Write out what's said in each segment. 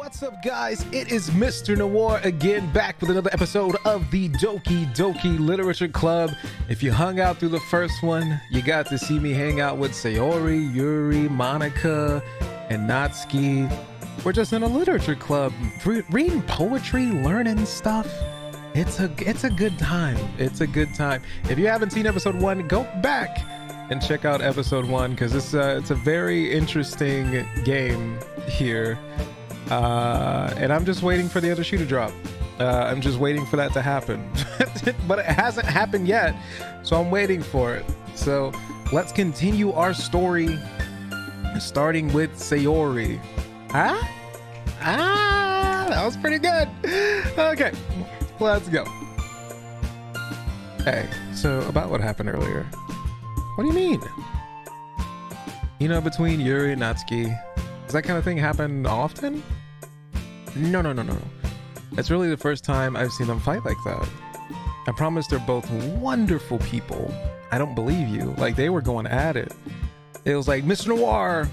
What's up, guys? It is Mr. Noir again, back with another episode of the Doki Doki Literature Club. If you hung out through the first one, you got to see me hang out with Sayori, Yuri, Monica, and Natsuki. We're just in a literature club, reading poetry, learning stuff. It's a good time. It's a good time. If you haven't seen episode 1, go back and check out episode 1 because it's a very interesting game here. And I'm just waiting for the other shoe to drop. I'm just waiting for that to happen. But it hasn't happened yet, so I'm waiting for it. So let's continue our story, starting with Sayori. That was pretty good. Okay, let's go. Hey, so about what happened earlier. What do you mean? You know, between Yuri and Natsuki, does that kind of thing happen often? No. It's really the first time I've seen them fight like that. I promise they're both wonderful people. I don't believe you. Like, they were going at it. It was like, Mr. Noir,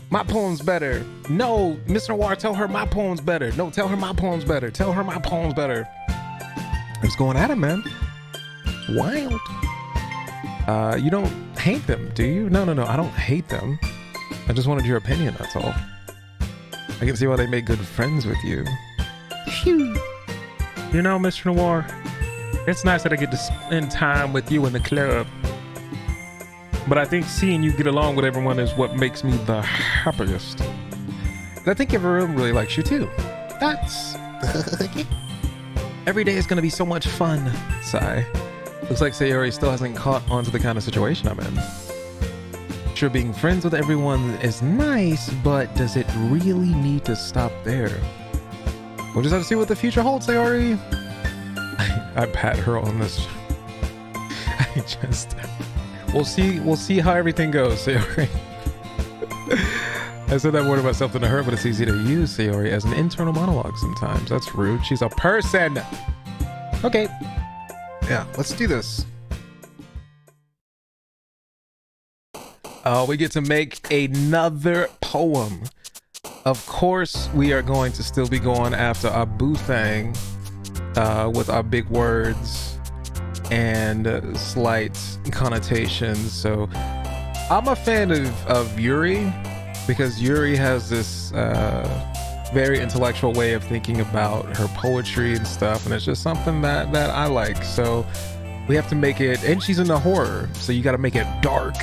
my poem's better. No, Mr. Noir, tell her my poem's better. No, tell her my poem's better. Tell her my poem's better. It was going at it, man. Wild. You don't hate them, do you? No, I don't hate them. I just wanted your opinion, that's all. I can see why they make good friends with you. Phew. You know, Mr. Noir, it's nice that I get to spend time with you in the club. But I think seeing you get along with everyone is what makes me the happiest. And I think everyone really likes you too. That's... Every day is gonna be so much fun, sigh. Looks like Sayori still hasn't caught on to the kind of situation I'm in. Sure, being friends with everyone is nice, but does it really need to stop there? We'll just have to see what the future holds, Sayori. I pat her on this. We'll see how everything goes, Sayori. I said that word about something to her, but it's easy to use Sayori as an internal monologue sometimes. That's rude. She's a person. Okay. Yeah, let's do this. We get to make another poem. Of course, we are going to still be going after our boo thing with our big words and slight connotations. So I'm a fan of Yuri because Yuri has this very intellectual way of thinking about her poetry and stuff, and it's just something that I like. So we have to make it, and she's into horror, so you got to make it dark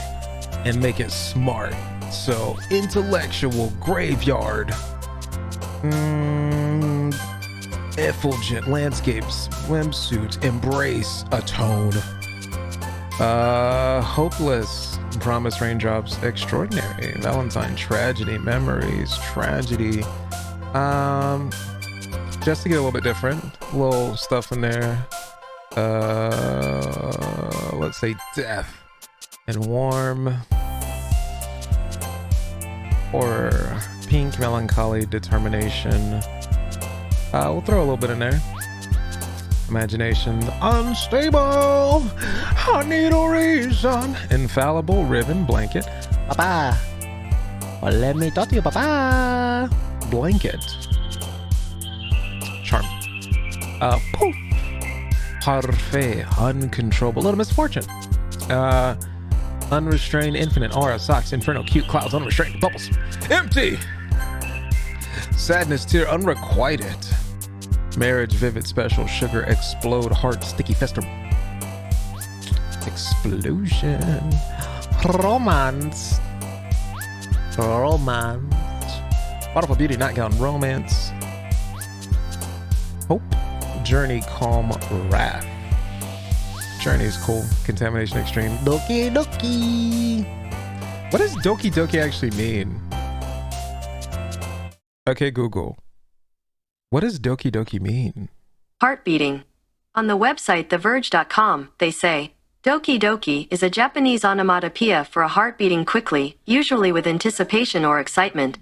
and make it smart. So intellectual graveyard, effulgent landscapes, swimsuit, embrace a tone, hopeless, promise raindrops, extraordinary, Valentine, tragedy, memories, tragedy. Just to get a little bit different, little stuff in there. Let's say death and warm, or pink, melancholy, determination. We'll throw a little bit in there. Imagination, unstable, I need a reason. Infallible, ribbon, blanket. Papa, well, let me talk to you, Papa. Blanket. Charm. Poof. Parfait, uncontrollable, little misfortune. Unrestrained, infinite, aura, socks, inferno, cute clouds, unrestrained, bubbles, empty. Sadness, tear, unrequited. Marriage, vivid, special, sugar, explode, heart, sticky, fester. Explosion. Romance. Wonderful beauty, nightgown, romance. Hope, journey, calm, wrath. Journey is cool. Contamination extreme. Doki Doki. What does Doki Doki actually mean? Okay, Google. What does Doki Doki mean? Heart beating. On the website theverge.com, they say, Doki Doki is a Japanese onomatopoeia for a heart beating quickly, usually with anticipation or excitement.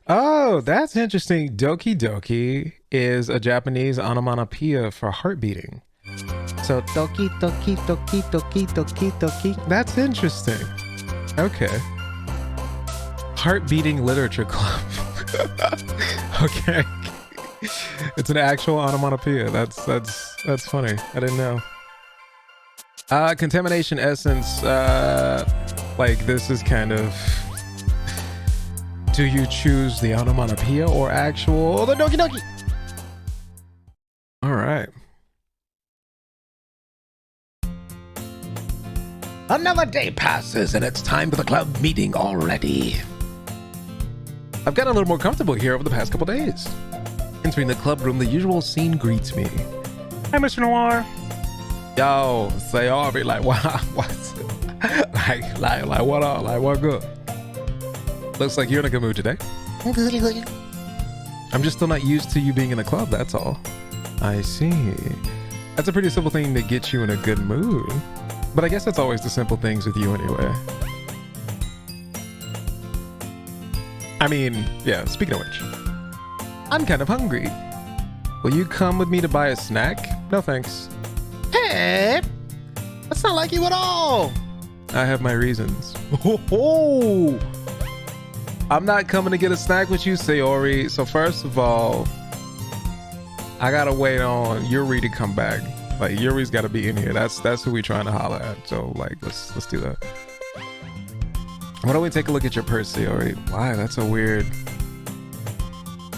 Oh, that's interesting. Doki Doki is a Japanese onomatopoeia for heart beating. So Doki Doki Doki Doki Doki Doki. That's interesting. Okay. Heart beating literature club. Okay. It's an actual onomatopoeia. That's funny. I didn't know. Contamination essence. Like this is kind of. Do you choose the onomatopoeia or actual the Doki Doki? All right. Another day passes and it's time for the club meeting already. I've gotten a little more comfortable here over the past couple days. Entering the club room, the usual scene greets me. Hi, Mr. Noir. Yo, say Aubrey, like what? like what up? Like what good? Looks like you're in a good mood today. I'm just still not used to you being in the club, that's all. I see. That's a pretty simple thing to get you in a good mood. But I guess that's always the simple things with you anyway. I mean, yeah, speaking of which. I'm kind of hungry. Will you come with me to buy a snack? No thanks. Hey! That's not like you at all! I have my reasons. Oh, I'm not coming to get a snack with you, Sayori. So first of all, I gotta wait on Yuri to come back. Like Yuri's gotta be in here. That's who we trying to holler at. So like let's do that. Why don't we take a look at your purse, Sayori? Why? That's a weird.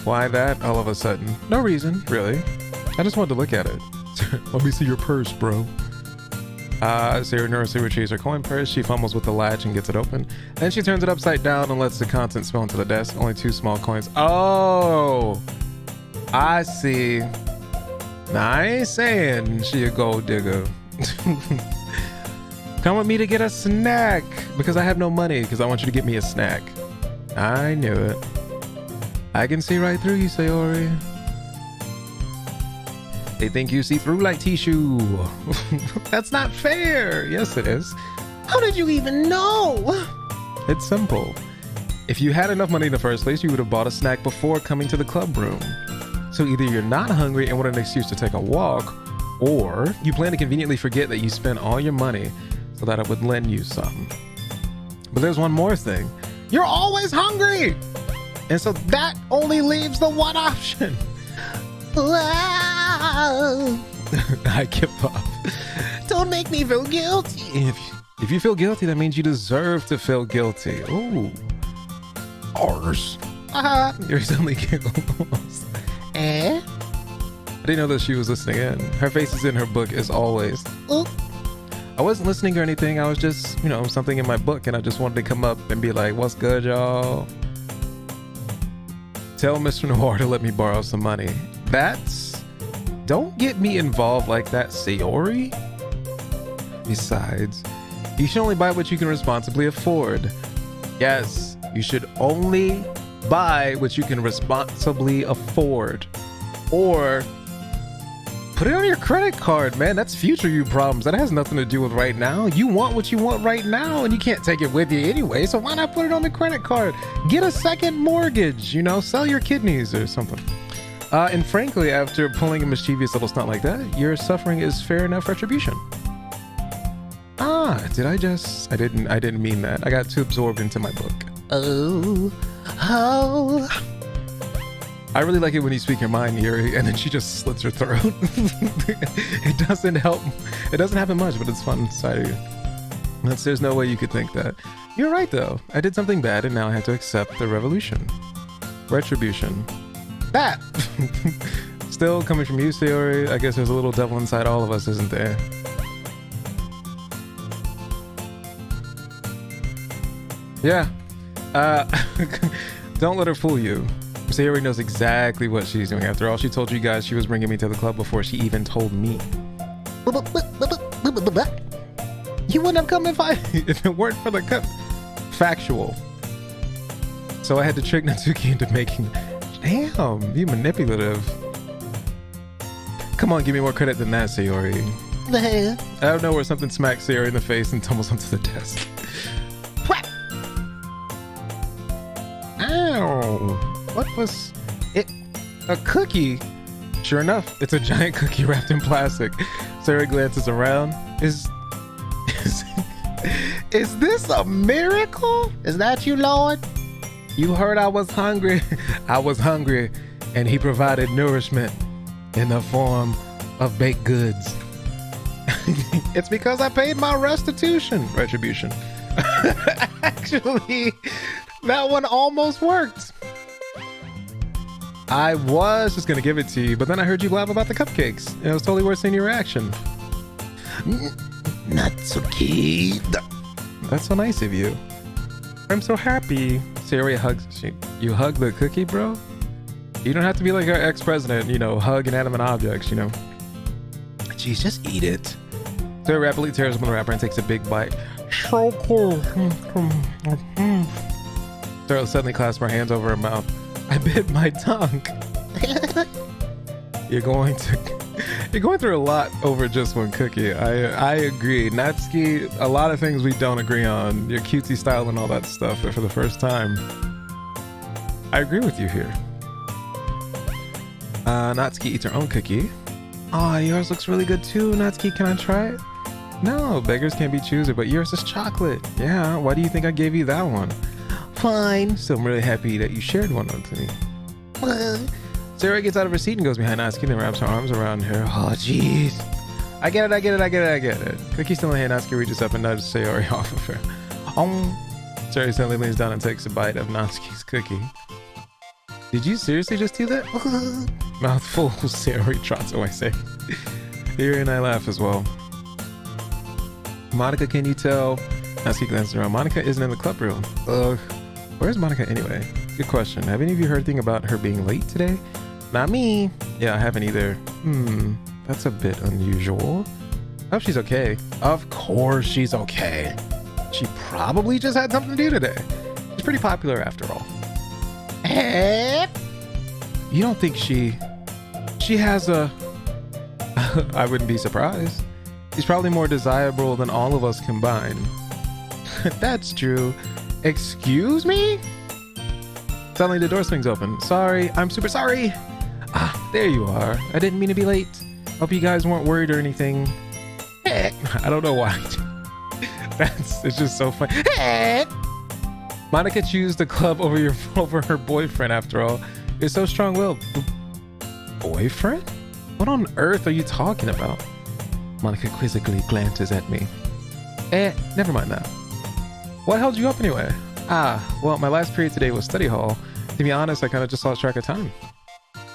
Why that all of a sudden? No reason, really. I just wanted to look at it. Let me see your purse, bro. Sayori nervously retrieves her coin purse. She fumbles with the latch and gets it open. Then she turns it upside down and lets the contents spill into the desk. Only 2 small coins. Oh, I see. Now, I ain't saying she a gold digger. Come with me to get a snack because I have no money because I want you to get me a snack. I knew it. I can see right through you, Sayori. They think you see through like tissue. That's not fair. Yes, it is. How did you even know? It's simple. If you had enough money in the first place, you would have bought a snack before coming to the club room. So either you're not hungry and want an excuse to take a walk, or you plan to conveniently forget that you spent all your money so that I would lend you something. But there's one more thing. You're always hungry! And so that only leaves the one option. I give up. Don't make me feel guilty. If you feel guilty, that means you deserve to feel guilty. Ooh. Ours. You're suddenly giggles. Eh? I didn't know that she was listening in. Her face is in her book as always. Ooh. I wasn't listening or anything. I was just, something in my book, and I just wanted to come up and be like, what's good, y'all? Tell Mr. Noir to let me borrow some money. Don't get me involved like that, Sayori. Besides, you should only buy what you can responsibly afford. Yes, you should only buy what you can responsibly afford. Or put it on your credit card, man. That's future you problems. That has nothing to do with right now. You want what you want right now, and you can't take it with you anyway, so why not put it on the credit card? Get a second mortgage, sell your kidneys or something. And frankly, after pulling a mischievous little stunt like that, your suffering is fair enough retribution. Did I didn't mean that. I got too absorbed into my book. Oh. I really like it when you speak your mind, Yuri, and then she just slits her throat. It doesn't help. It doesn't happen much, but it's fun inside of you. There's no way you could think that. You're right, though. I did something bad, and now I have to accept the retribution. That! Still coming from you, Sayori. I guess there's a little devil inside all of us, isn't there? Yeah. Don't let her fool you. Sayori knows exactly what she's doing. After all, she told you guys she was bringing me to the club before she even told me. You wouldn't have come if it weren't for the cup. Factual. So I had to trick Natsuki into making... Damn, you manipulative. Come on, give me more credit than that, Sayori. Out of nowhere, something smacks Sayori in the face and tumbles onto the desk. Ow! What was it? A cookie? Sure enough, it's a giant cookie wrapped in plastic. Sayori glances around. Is this a miracle? Is that you, Lord? You heard I was hungry. I was hungry. and he provided nourishment in the form of baked goods. It's because I paid my retribution. Actually, that one almost worked. I was just gonna give it to you, but then I heard you blab about the cupcakes. It was totally worth seeing your reaction. Natsuki. That's so nice of you. I'm so happy. Sayori hugs. You hug the cookie, bro? You don't have to be like our ex-president, you know, hug inanimate objects, you know. Jeez, just eat it. Sayori rapidly tears open the wrapper and takes a big bite. So cool. Sayori suddenly clasps her hands over her mouth. I bit my tongue. You're going through a lot over just one cookie. I agree. Natsuki, a lot of things we don't agree on. Your cutesy style and all that stuff. But for the first time, I agree with you here. Natsuki eats her own cookie. Aw, yours looks really good too. Natsuki, can I try it? No, beggars can't be choosers, but yours is chocolate. Yeah, why do you think I gave you that one? Fine. So I'm really happy that you shared one with me. Sarah gets out of her seat and goes behind Natsuki and wraps her arms around her. Oh, jeez. I get it. Cookie still in hand, Natsuki reaches up and nudges Sayori off of her. Sayori suddenly leans down and takes a bite of Natsuki's cookie. Did you seriously just do that? Mouthful, Sayori trots away, say. Yuri and I laugh as well. Monica, can you tell? Natsuki glances around. Monica isn't in the club room. Ugh. Where's Monica anyway? Good question. Have any of you heard anything about her being late today? Not me. Yeah, I haven't either. That's a bit unusual. I hope she's okay. Of course she's okay. She probably just had something to do today. She's pretty popular after all. You don't think she has a... I wouldn't be surprised. She's probably more desirable than all of us combined. That's true. Excuse me? Suddenly the door swings open. Sorry, I'm super sorry. Ah, there you are. I didn't mean to be late. Hope you guys weren't worried or anything. I don't know why. It's just so funny. Monica chooses the club over her boyfriend after all. You're so strong-willed. Boyfriend? What on earth are you talking about? Monica quizzically glances at me. Never mind that. What held you up anyway? Well, my last period today was study hall. To be honest, I kind of just lost track of time.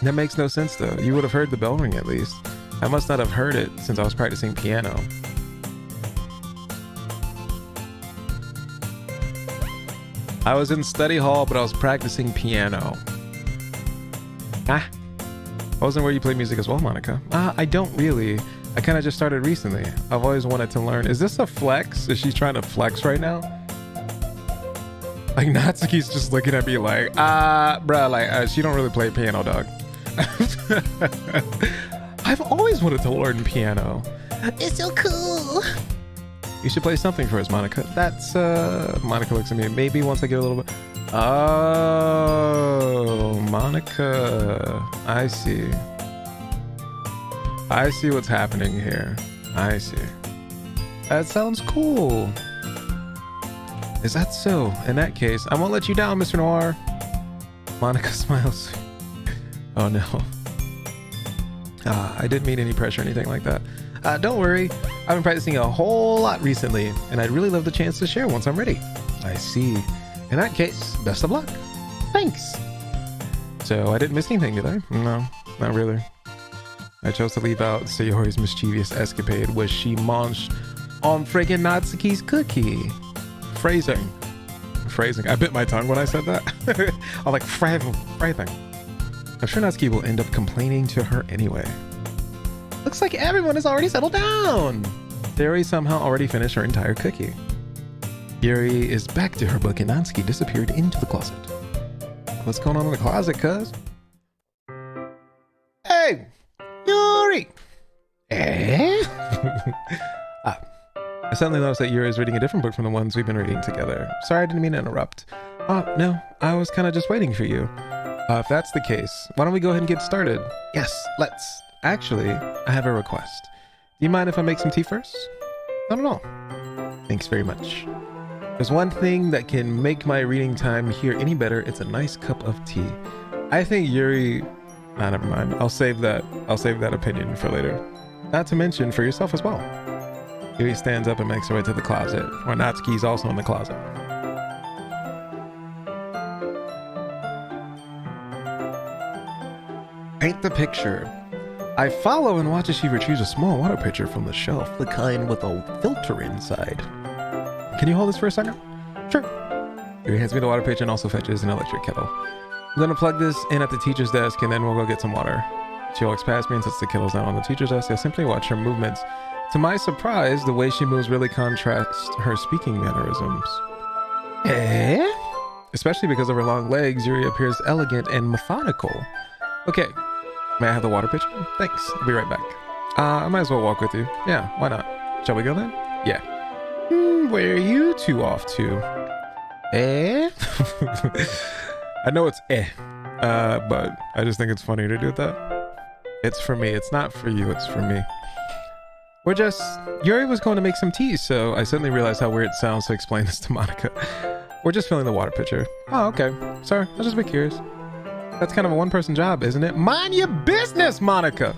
That makes no sense though. You would have heard the bell ring at least. I must not have heard it since I was practicing piano. I was in study hall, but I was practicing piano. I wasn't where you play music as well, Monica. I don't really. I kind of just started recently. I've always wanted to learn. Is this a flex? Is she trying to flex right now? Like Natsuki's just looking at me like, bruh, like she don't really play piano, dog. I've always wanted to learn piano. It's so cool. You should play something for us, Monica. That's, Monica looks at me. Maybe once I get a little bit. Oh, Monica. I see. I see what's happening here. I see. That sounds cool. Is that so? In that case, I won't let you down, Mr. Noir. Monica smiles. Oh no. I didn't mean any pressure or anything like that. Don't worry. I've been practicing a whole lot recently, and I'd really love the chance to share once I'm ready. I see. In that case, best of luck. Thanks. So I didn't miss anything, did I? No, not really. I chose to leave out Sayori's mischievous escapade where she munched on friggin' Natsuki's cookie. Phrasing. I bit my tongue when I said that. I'm like, phrasing. I'm sure Natsuki will end up complaining to her anyway. Looks like everyone has already settled down. Sayori somehow already finished her entire cookie. Yuri is back to her book and Natsuki disappeared into the closet. What's going on in the closet, cuz? Hey! Yuri! I suddenly noticed that Yuri is reading a different book from the ones we've been reading together. Sorry, I didn't mean to interrupt. No, I was kind of just waiting for you. If that's the case, why don't we go ahead and get started? Yes, let's. Actually, I have a request. Do you mind if I make some tea first? Not at all. Thanks very much. There's one thing that can make my reading time here any better. It's a nice cup of tea. I think Yuri Ah, never mind. I'll save that opinion for later. Not to mention for yourself as well. Yuri stands up and makes her way to the closet, where Natsuki's also in the closet. Paint the picture. I follow and watch as she retrieves a small water pitcher from the shelf, the kind with a filter inside. Can you hold this for a second? Sure. Yuri hands me the water pitcher and also fetches an electric kettle. I'm gonna plug this in at the teacher's desk and then we'll go get some water. She walks past me and sets the kettles down on the teacher's desk. I simply watch her movements. To my surprise, the way she moves really contrasts her speaking mannerisms. Especially because of her long legs, Yuri appears elegant and methodical. Okay, may I have the water pitcher? Thanks, I'll be right back. I might as well walk with you. Yeah, why not? Shall we go then? Yeah. Where are you two off to? I know it's but I just think it's funny to do that. It's for me, it's not for you, it's for me. Yuri was going to make some tea, so I suddenly realized how weird it sounds to explain this to Monica. We're just filling the water pitcher. Oh, okay. Sorry, I was just a bit curious. That's kind of a one-person job, isn't it? Mind your business, Monica!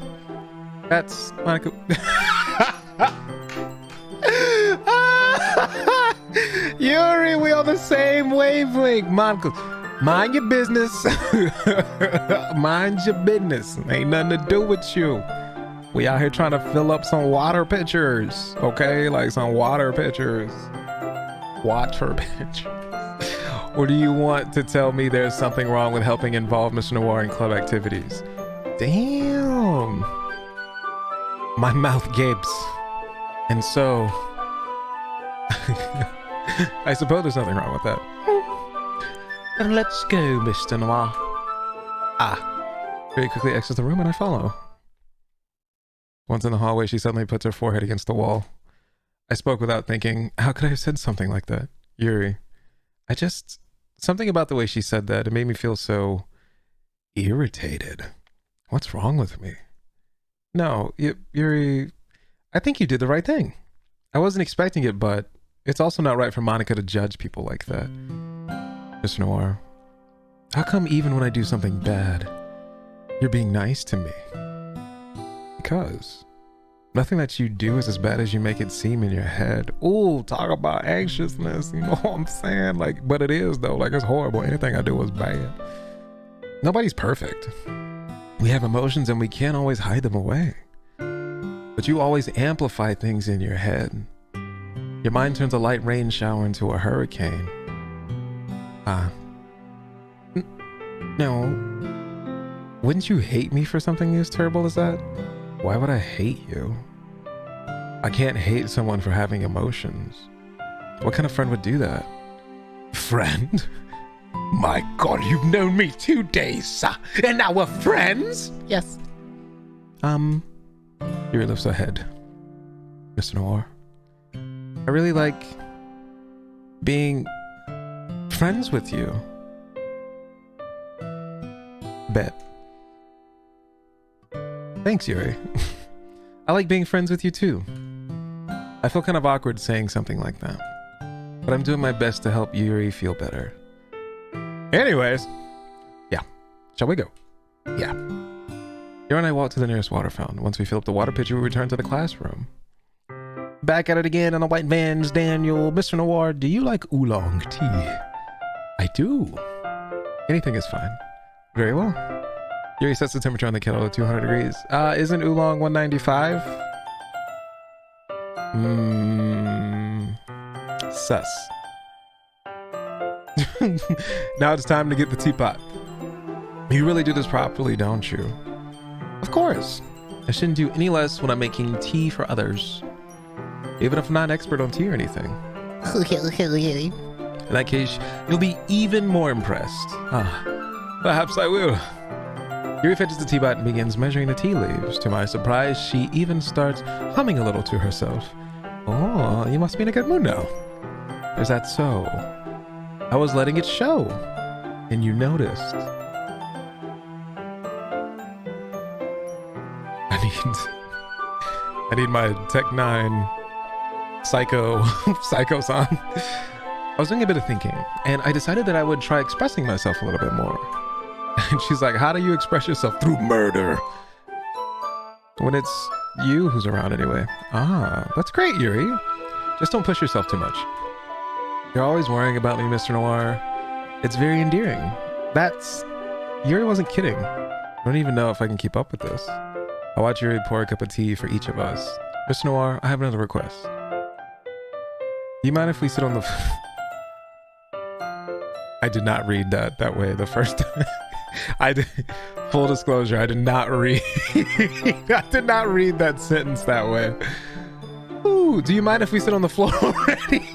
That's Monica. Yuri, we on the same wavelength. Monica, mind your business. Mind your business. Ain't nothing to do with you. We out here trying to fill up some water pitchers, okay? Like some water pitchers. Water pitchers. Or do you want to tell me there's something wrong with helping involve Mr. Noir in club activities? Damn. My mouth gapes. And so, I suppose there's nothing wrong with that. Let's go, Mr. Noir. Very quickly exits the room and I follow. Once in the hallway, she suddenly puts her forehead against the wall. I spoke without thinking. How could I have said something like that? Yuri. Something about the way she said that, it made me feel so irritated. What's wrong with me? No, Yuri, I think you did the right thing. I wasn't expecting it, but it's also not right for Monica to judge people like that. Mr. Noir, how come even when I do something bad, you're being nice to me? Because nothing that you do is as bad as you make it seem in your head. Ooh, talk about anxiousness, you know what I'm saying? Like, but it is though, like it's horrible. Anything I do is bad. Nobody's perfect. We have emotions and we can't always hide them away. But you always amplify things in your head. Your mind turns a light rain shower into a hurricane. No. Wouldn't you hate me for something as terrible as that? Why would I hate you? I can't hate someone for having emotions. What kind of friend would do that? Friend? My God, you've known me 2 days, and now we're friends? Yes. Yuri lifts her head. Mr. Noir, I really like being friends with you. Bet. Thanks, Yuri. I like being friends with you too. I feel kind of awkward saying something like that, but I'm doing my best to help Yuri feel better. Anyways, yeah. Shall we go? Yeah. Yuri and I walk to the nearest water fountain. Once we fill up the water pitcher, we return to the classroom. Back at it again on the white vans, Daniel. Mr. Noir, do you like oolong tea? I do. Anything is fine. Very well. Yuri sets the temperature on the kettle at 200 degrees. Isn't oolong 195? Sus. Now it's time to get the teapot. You really do this properly, don't you? Of course. I shouldn't do any less when I'm making tea for others. Even if I'm not an expert on tea or anything. In that case, you'll be even more impressed. Perhaps I will. Yuri fetches the teapot and begins measuring the tea leaves. To my surprise, she even starts humming a little to herself. Oh, you must be in a good mood now. Is that so? I was letting it show, and you noticed. I need my Tech 9 psycho song. I was doing a bit of thinking, and I decided that I would try expressing myself a little bit more. And she's like, how do you express yourself? Through murder. When it's you who's around anyway. Ah, that's great, Yuri. Just don't push yourself too much. You're always worrying about me, Mr. Noir. It's very endearing. Yuri wasn't kidding. I don't even know if I can keep up with this. I watch Yuri pour a cup of tea for each of us. Mr. Noir, I have another request. Do you mind if we sit on the... I did not read that way the first time. Full disclosure, I did not read I did not read that sentence that way. Ooh, do you mind if we sit on the floor already?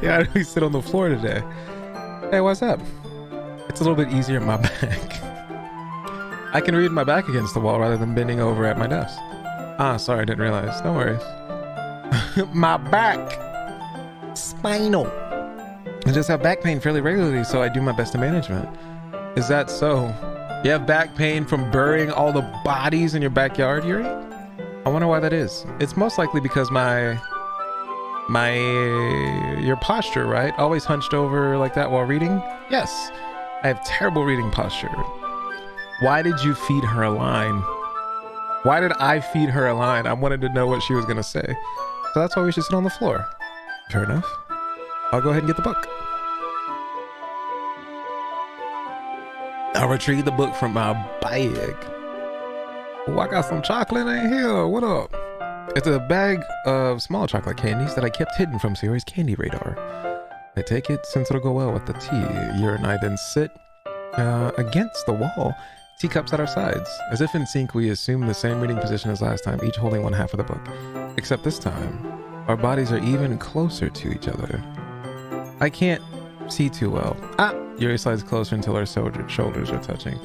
Yeah, we sit on the floor today. Hey, what's up? It's a little bit easier in my back. I can read my back against the wall rather than bending over at my desk. Ah, sorry, I didn't realize. No worries. My back. Spinal. I just have back pain fairly regularly, so I do my best to management. Is that so? You have back pain from burying all the bodies in your backyard, Yuri? I wonder why that is. It's most likely because your posture, right? Always hunched over like that while reading? Yes. I have terrible reading posture. Why did you feed her a line? Why did I feed her a line? I wanted to know what she was gonna say. So that's why we should sit on the floor. Fair enough. I'll go ahead and get the book. I'll retrieve the book from my bag. Oh, I got some chocolate in here. What up? It's a bag of small chocolate candies that I kept hidden from Siri's candy radar. I take it since it'll go well with the tea. Yuri and I then sit against the wall, teacups at our sides. As if in sync, we assume the same reading position as last time, each holding one half of the book. Except this time, our bodies are even closer to each other. I can't see too well. Yuri slides closer until our shoulders are touching.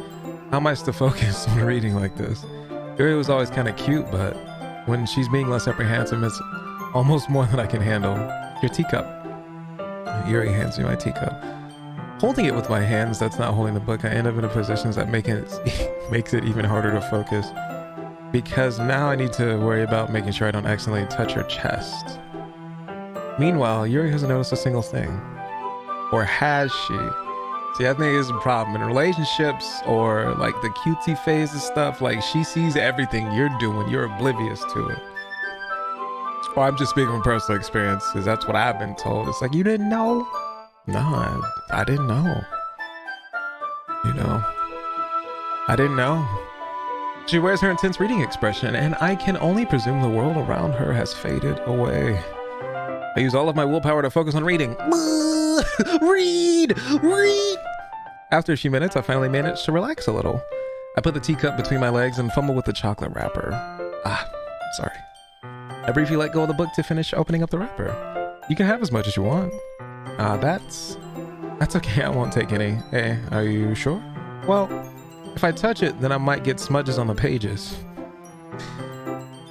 How am I to focus on reading like this? Yuri was always kind of cute, but when she's being less apprehensive, it's almost more than I can handle. Your teacup. Yuri hands me my teacup. Holding it with my hands that's not holding the book, I end up in a position that makes it even harder to focus. Because now I need to worry about making sure I don't accidentally touch her chest. Meanwhile, Yuri hasn't noticed a single thing. Or has she? See, I think it's a problem in relationships or like the cutesy phase of stuff. Like she sees everything you're doing, you're oblivious to it. Or I'm just speaking from personal experience because that's what I've been told. It's like, you didn't know? No, I didn't know. You know, I didn't know. She wears her intense reading expression, and I can only presume the world around her has faded away. I use all of my willpower to focus on reading. Read! After a few minutes, I finally managed to relax a little. I put the teacup between my legs and fumble with the chocolate wrapper. Sorry. I briefly let go of the book to finish opening up the wrapper. You can have as much as you want. That's okay, I won't take any. Hey, are you sure? Well, if I touch it, then I might get smudges on the pages.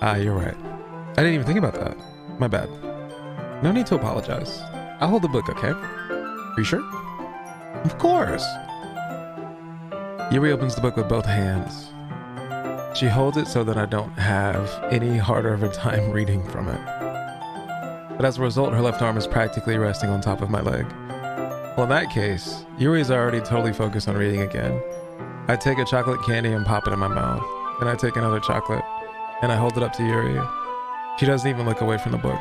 You're right. I didn't even think about that. My bad. No need to apologize. I'll hold the book, okay? Are you sure? Of course. Yuri opens the book with both hands. She holds it so that I don't have any harder of a time reading from it. But as a result, her left arm is practically resting on top of my leg. Well, in that case, Yuri's already totally focused on reading again. I take a chocolate candy and pop it in my mouth. Then I take another chocolate and I hold it up to Yuri. She doesn't even look away from the book.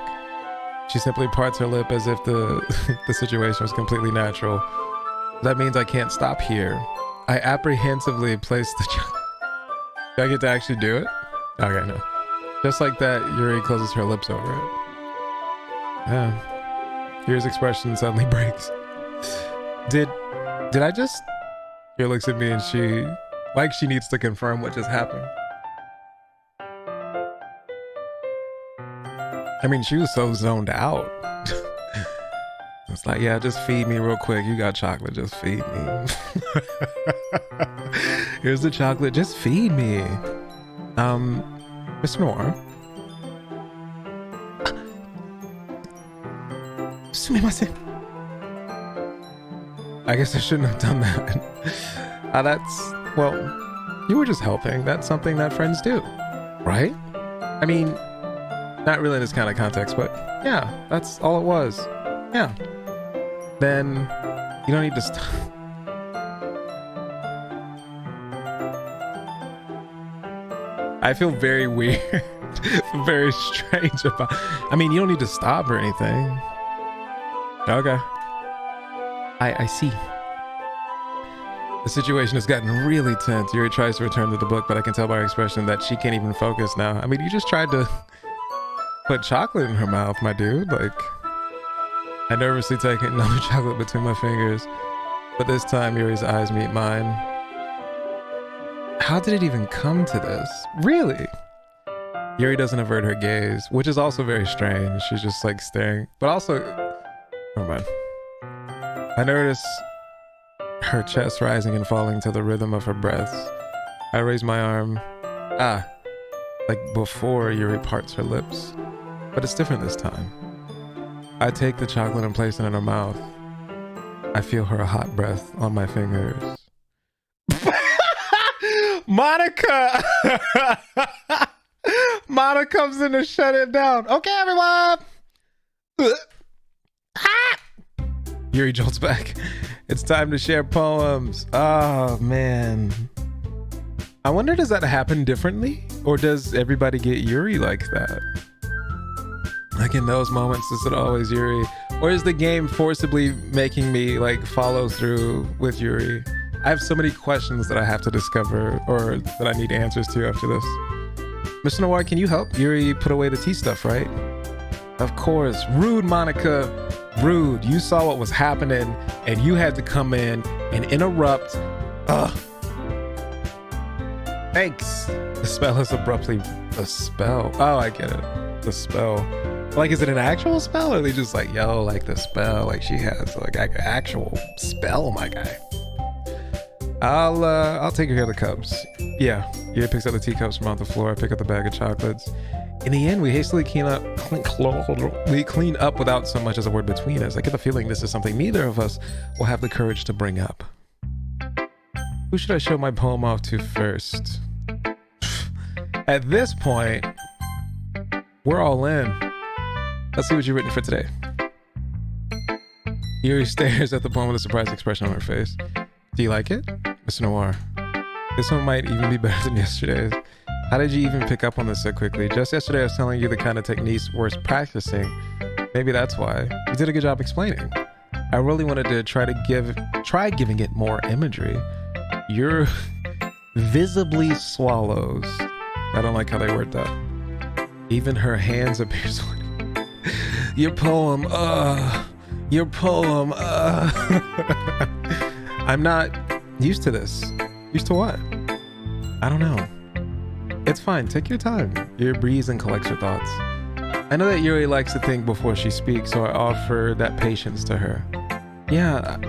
She simply parts her lip as if the situation was completely natural. That means I can't stop here. I apprehensively place the chocolate. Do I get to actually do it? Okay, no. Just like that, Yuri closes her lips over it. Yeah. Yuri's expression suddenly breaks. Did I just... Yuri looks at me and she needs to confirm what just happened. I mean, she was so zoned out. It's like, yeah, just feed me real quick. You got chocolate, just feed me. Here's the chocolate, just feed me. Mr. Noir. Sumimasen. I guess I shouldn't have done that. Well, you were just helping. That's something that friends do, right? I mean, not really in this kind of context, but yeah, that's all it was. Yeah. Then you don't need to I feel very weird, very strange about. I mean, you don't need to stop or anything. Okay. I see. The situation has gotten really tense. Yuri tries to return to the book, but I can tell by her expression that she can't even focus now. I mean, you just tried to put chocolate in her mouth, my dude. Like, I nervously take another chocolate between my fingers, but this time Yuri's eyes meet mine. How did it even come to this? Really? Yuri doesn't avert her gaze, which is also very strange. She's just like staring, but also, never mind. I notice her chest rising and falling to the rhythm of her breaths. I raise my arm, like before Yuri parts her lips, but it's different this time. I take the chocolate and place it in her mouth. I feel her hot breath on my fingers. Monica! Monica comes in to shut it down. Okay, everyone! Yuri jolts back. It's time to share poems. Oh, man. I wonder, does that happen differently? Or does everybody get Yuri like that? Like in those moments, is it always Yuri? Or is the game forcibly making me like follow through with Yuri? I have so many questions that I have to discover or that I need answers to after this. Mr. Noir, can you help? Yuri put away the tea stuff, right? Of course. Rude, Monica. Rude. You saw what was happening and you had to come in and interrupt. Ugh. Thanks. The spell is abruptly a spell. Oh, I get it. The spell. Like, is it an actual spell or are they just like, yo, like the spell? Like she has like an actual spell, my guy. I'll take care of the cups. Yeah, Yuri picks up the teacups from off the floor. I pick up the bag of chocolates. In the end, we hastily clean up without so much as a word between us. I get the feeling this is something neither of us will have the courage to bring up. Who should I show my poem off to first? At this point, we're all in. Let's see what you've written for today. Yuri stares at the poem with a surprised expression on her face. Do you like it? Mr. Noir, this one might even be better than yesterday's. How did you even pick up on this so quickly? Just yesterday I was telling you the kind of techniques worth practicing. Maybe that's why. You did a good job explaining. I really wanted to try giving it more imagery. You're visibly swallows. I don't like how they word that. Even her hands appear sweaty. Your poem, your poem, I'm not used to this. Used to what? I don't know. It's fine. Take your time. Yuri breathes and collects her thoughts. I know that Yuri likes to think before she speaks, so I offer that patience to her. Yeah,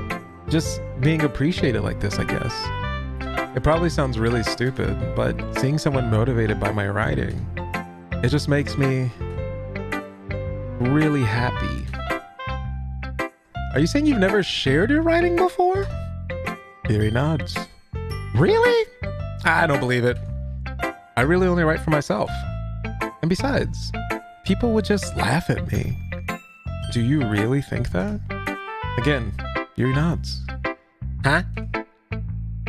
just being appreciated like this, I guess. It probably sounds really stupid, but seeing someone motivated by my writing, it just makes me really happy. Are you saying you've never shared your writing before? Yuri nods. Really? I don't believe it. I really only write for myself. And besides, people would just laugh at me. Do you really think that? Again, Yuri nods. Huh?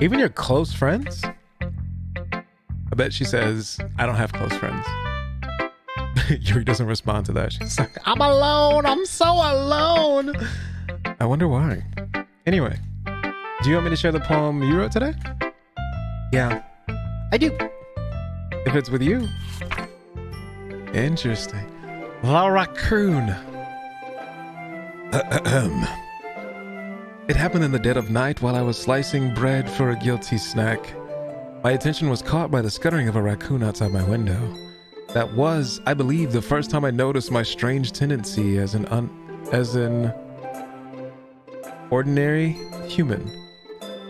Even your close friends? I bet she says, I don't have close friends. Yuri doesn't respond to that. She's like, I'm alone. I'm so alone. I wonder why. Anyway, do you want me to share the poem you wrote today? Yeah, I do. If it's with you. Interesting. The raccoon. It happened in the dead of night while I was slicing bread for a guilty snack. My attention was caught by the scuttering of a raccoon outside my window. That was, I believe, the first time I noticed my strange tendency as an ordinary human.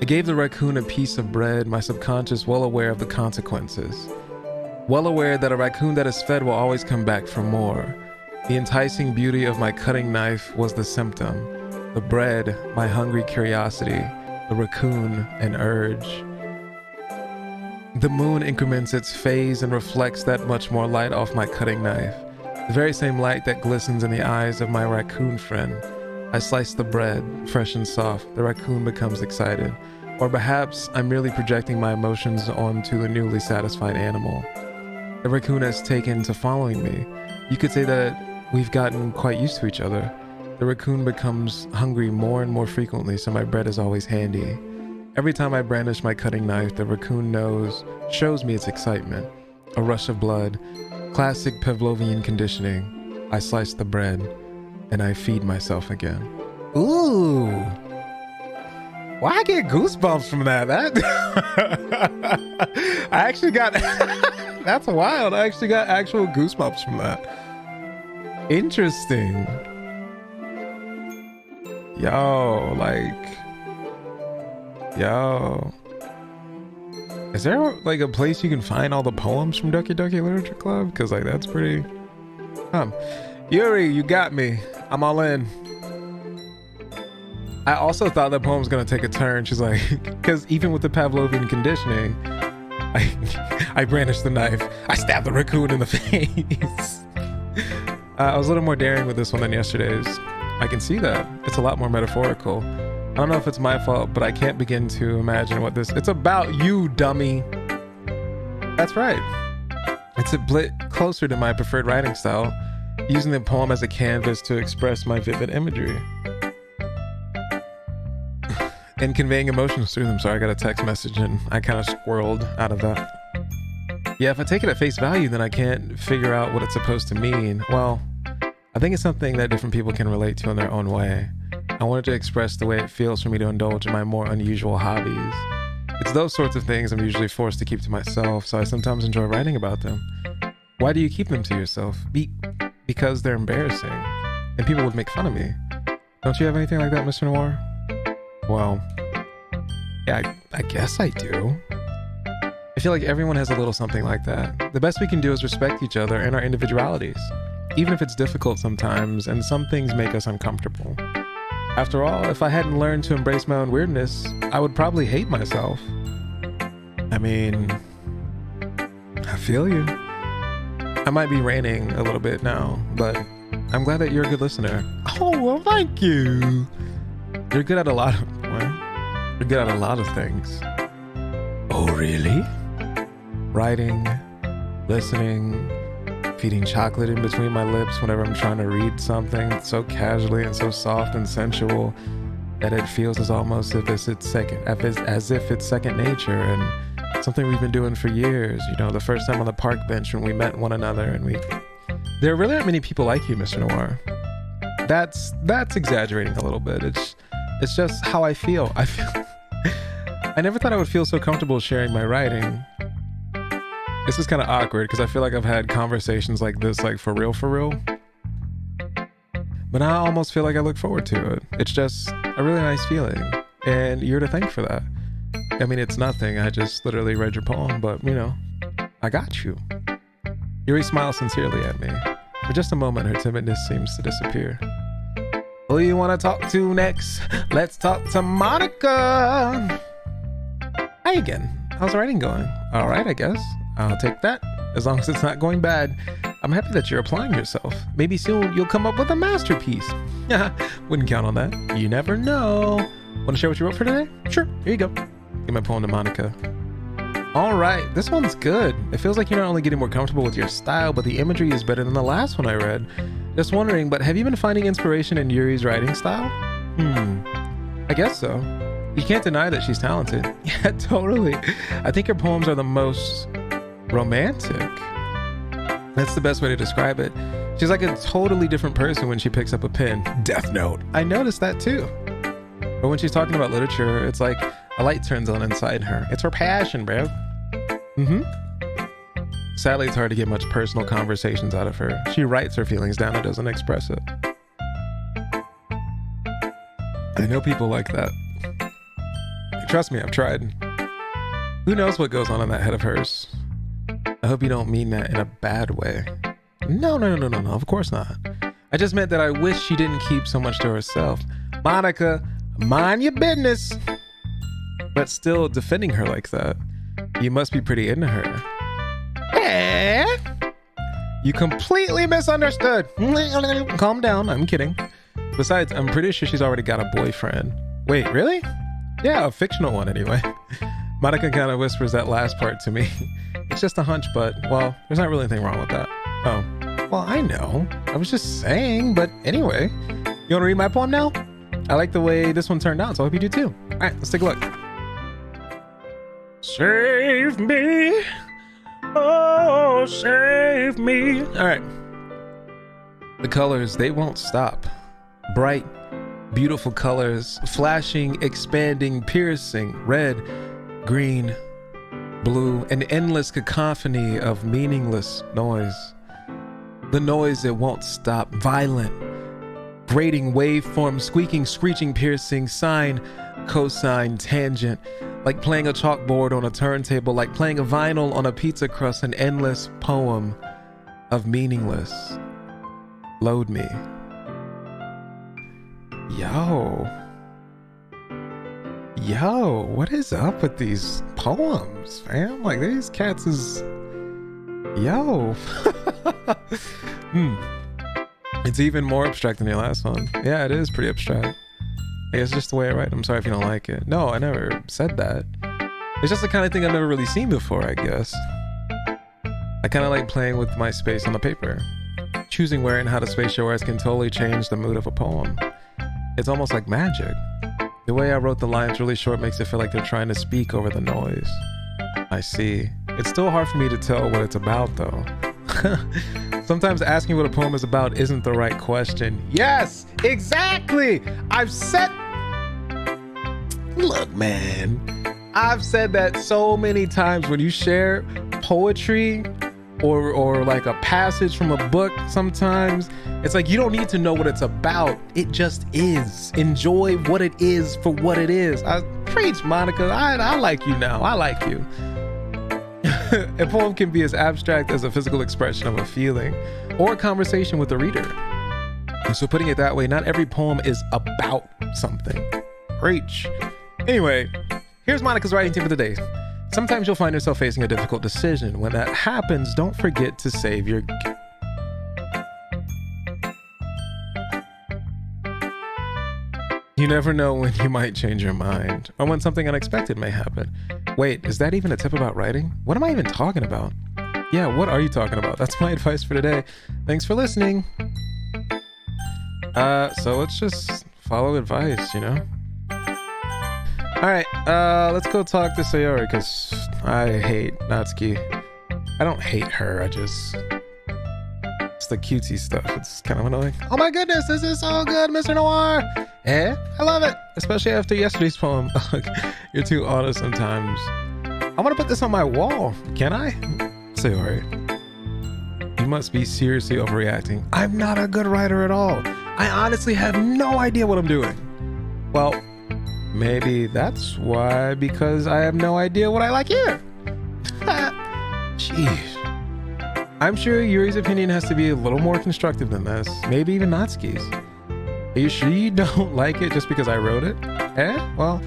I gave the raccoon a piece of bread, my subconscious well aware of the consequences. Well aware that a raccoon that is fed will always come back for more. The enticing beauty of my cutting knife was the symptom. The bread, my hungry curiosity. The raccoon, an urge. The moon increments its phase and reflects that much more light off my cutting knife. The very same light that glistens in the eyes of my raccoon friend. I slice the bread, fresh and soft. The raccoon becomes excited. Or perhaps I'm merely projecting my emotions onto the newly satisfied animal. The raccoon has taken to following me. You could say that we've gotten quite used to each other. The raccoon becomes hungry more and more frequently, so my bread is always handy. Every time I brandish my cutting knife, the raccoon shows me its excitement. A rush of blood, classic Pavlovian conditioning. I slice the bread, and I feed myself again. Ooh! Why I get goosebumps from that? I actually got... That's wild. I actually got actual goosebumps from that. Interesting. Yo. Is there like a place you can find all the poems from Doki Doki Literature Club? Because like that's pretty... Yuri, you got me. I'm all in. I also thought the poem was going to take a turn. She's like, because even with the Pavlovian conditioning, I brandished the knife. I stabbed the raccoon in the face. I was a little more daring with this one than yesterday's. I can see that. It's a lot more metaphorical. I don't know if it's my fault, but I can't begin to imagine what this... It's about you, dummy. That's right. It's a bit closer to my preferred writing style, using the poem as a canvas to express my vivid imagery. And conveying emotions through them. Sorry, I got a text message and I kind of squirreled out of that. Yeah, if I take it at face value, then I can't figure out what it's supposed to mean. Well, I think it's something that different people can relate to in their own way. I wanted to express the way it feels for me to indulge in my more unusual hobbies. It's those sorts of things I'm usually forced to keep to myself, so I sometimes enjoy writing about them. Why do you keep them to yourself? Because they're embarrassing, and people would make fun of me. Don't you have anything like that, Mr. Noir? Well, yeah, I guess I do. I feel like everyone has a little something like that. The best we can do is respect each other and our individualities, even if it's difficult sometimes and some things make us uncomfortable. After all, if I hadn't learned to embrace my own weirdness, I would probably hate myself. I mean, I feel you. I might be ranting a little bit now, but I'm glad that you're a good listener. Oh, well, thank you. You're good at a lot of... Well, you're good at a lot of things. Oh, really? Writing, listening, feeding chocolate in between my lips whenever I'm trying to read something so casually and so soft and sensual that it feels as almost as if it's second nature and something we've been doing for years. You know, the first time on the park bench when we met one another and there really aren't many people like you, Mr. Noir. That's exaggerating a little bit. It's just how I feel. I never thought I would feel so comfortable sharing my writing. This is kind of awkward because I feel like I've had conversations like this, like for real. But I almost feel like I look forward to it. It's just a really nice feeling. And you're to thank for that. I mean, it's nothing. I just literally read your poem, but you know, I got you. Yuri smiles sincerely at me. For just a moment, her timidness seems to disappear. Who you want to talk to next? Let's talk to Monica. Hi again. How's writing going? All right, I guess. I'll take that. As long as it's not going bad. I'm happy that you're applying yourself. Maybe soon you'll come up with a masterpiece. Wouldn't count on that. You never know. Want to share what you wrote for today? Sure. Here you go. Give my poem to Monica. All right. This one's good. It feels like you're not only getting more comfortable with your style, but the imagery is better than the last one I read. Just wondering, but have you been finding inspiration in Yuri's writing style? I guess so. You can't deny that she's talented. Yeah, totally. I think her poems are the most romantic. That's the best way to describe it. She's like a totally different person when she picks up a pen. Death Note. I noticed that too. But when she's talking about literature, it's like a light turns on inside her. It's her passion, bro. Sadly, it's hard to get much personal conversations out of her. She writes her feelings down and doesn't express it. I know people like that. Trust me, I've tried. Who knows what goes on in that head of hers? I hope you don't mean that in a bad way. No, of course not. I just meant that I wish she didn't keep so much to herself. Monica, mind your business. But still defending her like that. You must be pretty into her. Eh? You completely misunderstood. Calm down, I'm kidding. Besides, I'm pretty sure she's already got a boyfriend. Wait, really? Yeah, a fictional one anyway. Monica kind of whispers that last part to me. that's just a hunch, but, well, there's not really anything wrong with that. Oh, well, I know. I was just saying, but anyway. You want to read my poem now? I like the way this one turned out, so I hope you do too. All right, let's take a look. Save me. Oh, save me. All right. The colors, they won't stop. Bright, beautiful colors, flashing, expanding, piercing, red, green, blue, an endless cacophony of meaningless noise. The noise that won't stop, violent, grating waveform, squeaking, screeching, piercing, sine, cosine, tangent, like playing a chalkboard on a turntable, like playing a vinyl on a pizza crust, an endless poem of meaningless. Load me. Yo, what is up with these poems, fam? Like, these cats is... Yo. It's even more abstract than your last one. Yeah, it is pretty abstract. I guess just the way I write. I'm sorry if you don't like it. No, I never said that. It's just the kind of thing I've never really seen before, I guess. I kind of like playing with my space on the paper. Choosing where and how to space your words can totally change the mood of a poem. It's almost like magic. The way I wrote the lines really short makes it feel like they're trying to speak over the noise. I see. It's still hard for me to tell what it's about, though. Sometimes asking what a poem is about isn't the right question. Yes, exactly. I've said... Look, man. I've said that so many times when you share poetry or like a passage from a book sometimes. It's like you don't need to know what it's about. It just is. Enjoy what it is for what it is. I preach, Monica. I like you now. I like you. A poem can be as abstract as a physical expression of a feeling or a conversation with the reader. And so putting it that way, not every poem is about something. Preach. Anyway, here's Monica's writing tip of the day. Sometimes you'll find yourself facing a difficult decision. When that happens, don't forget to save your... You never know when you might change your mind or when something unexpected may happen. Wait, is that even a tip about writing? What am I even talking about? Yeah, what are you talking about? That's my advice for today. Thanks for listening. So let's just follow advice, you know? All right, let's go talk to Sayori because I hate Natsuki. I don't hate her, it's the cutesy stuff. It's kind of annoying. Oh my goodness, this is so good, Mr. Noir. Eh? I love it, especially after yesterday's poem. You're too honest sometimes. I want to put this on my wall. Can I? Sayori, you must be seriously overreacting. I'm not a good writer at all. I honestly have no idea what I'm doing. Well, maybe that's why, because I have no idea what I like here. Jeez. I'm sure Yuri's opinion has to be a little more constructive than this. Maybe even Natsuki's. Are you sure you don't like it just because I wrote it? Eh? Well,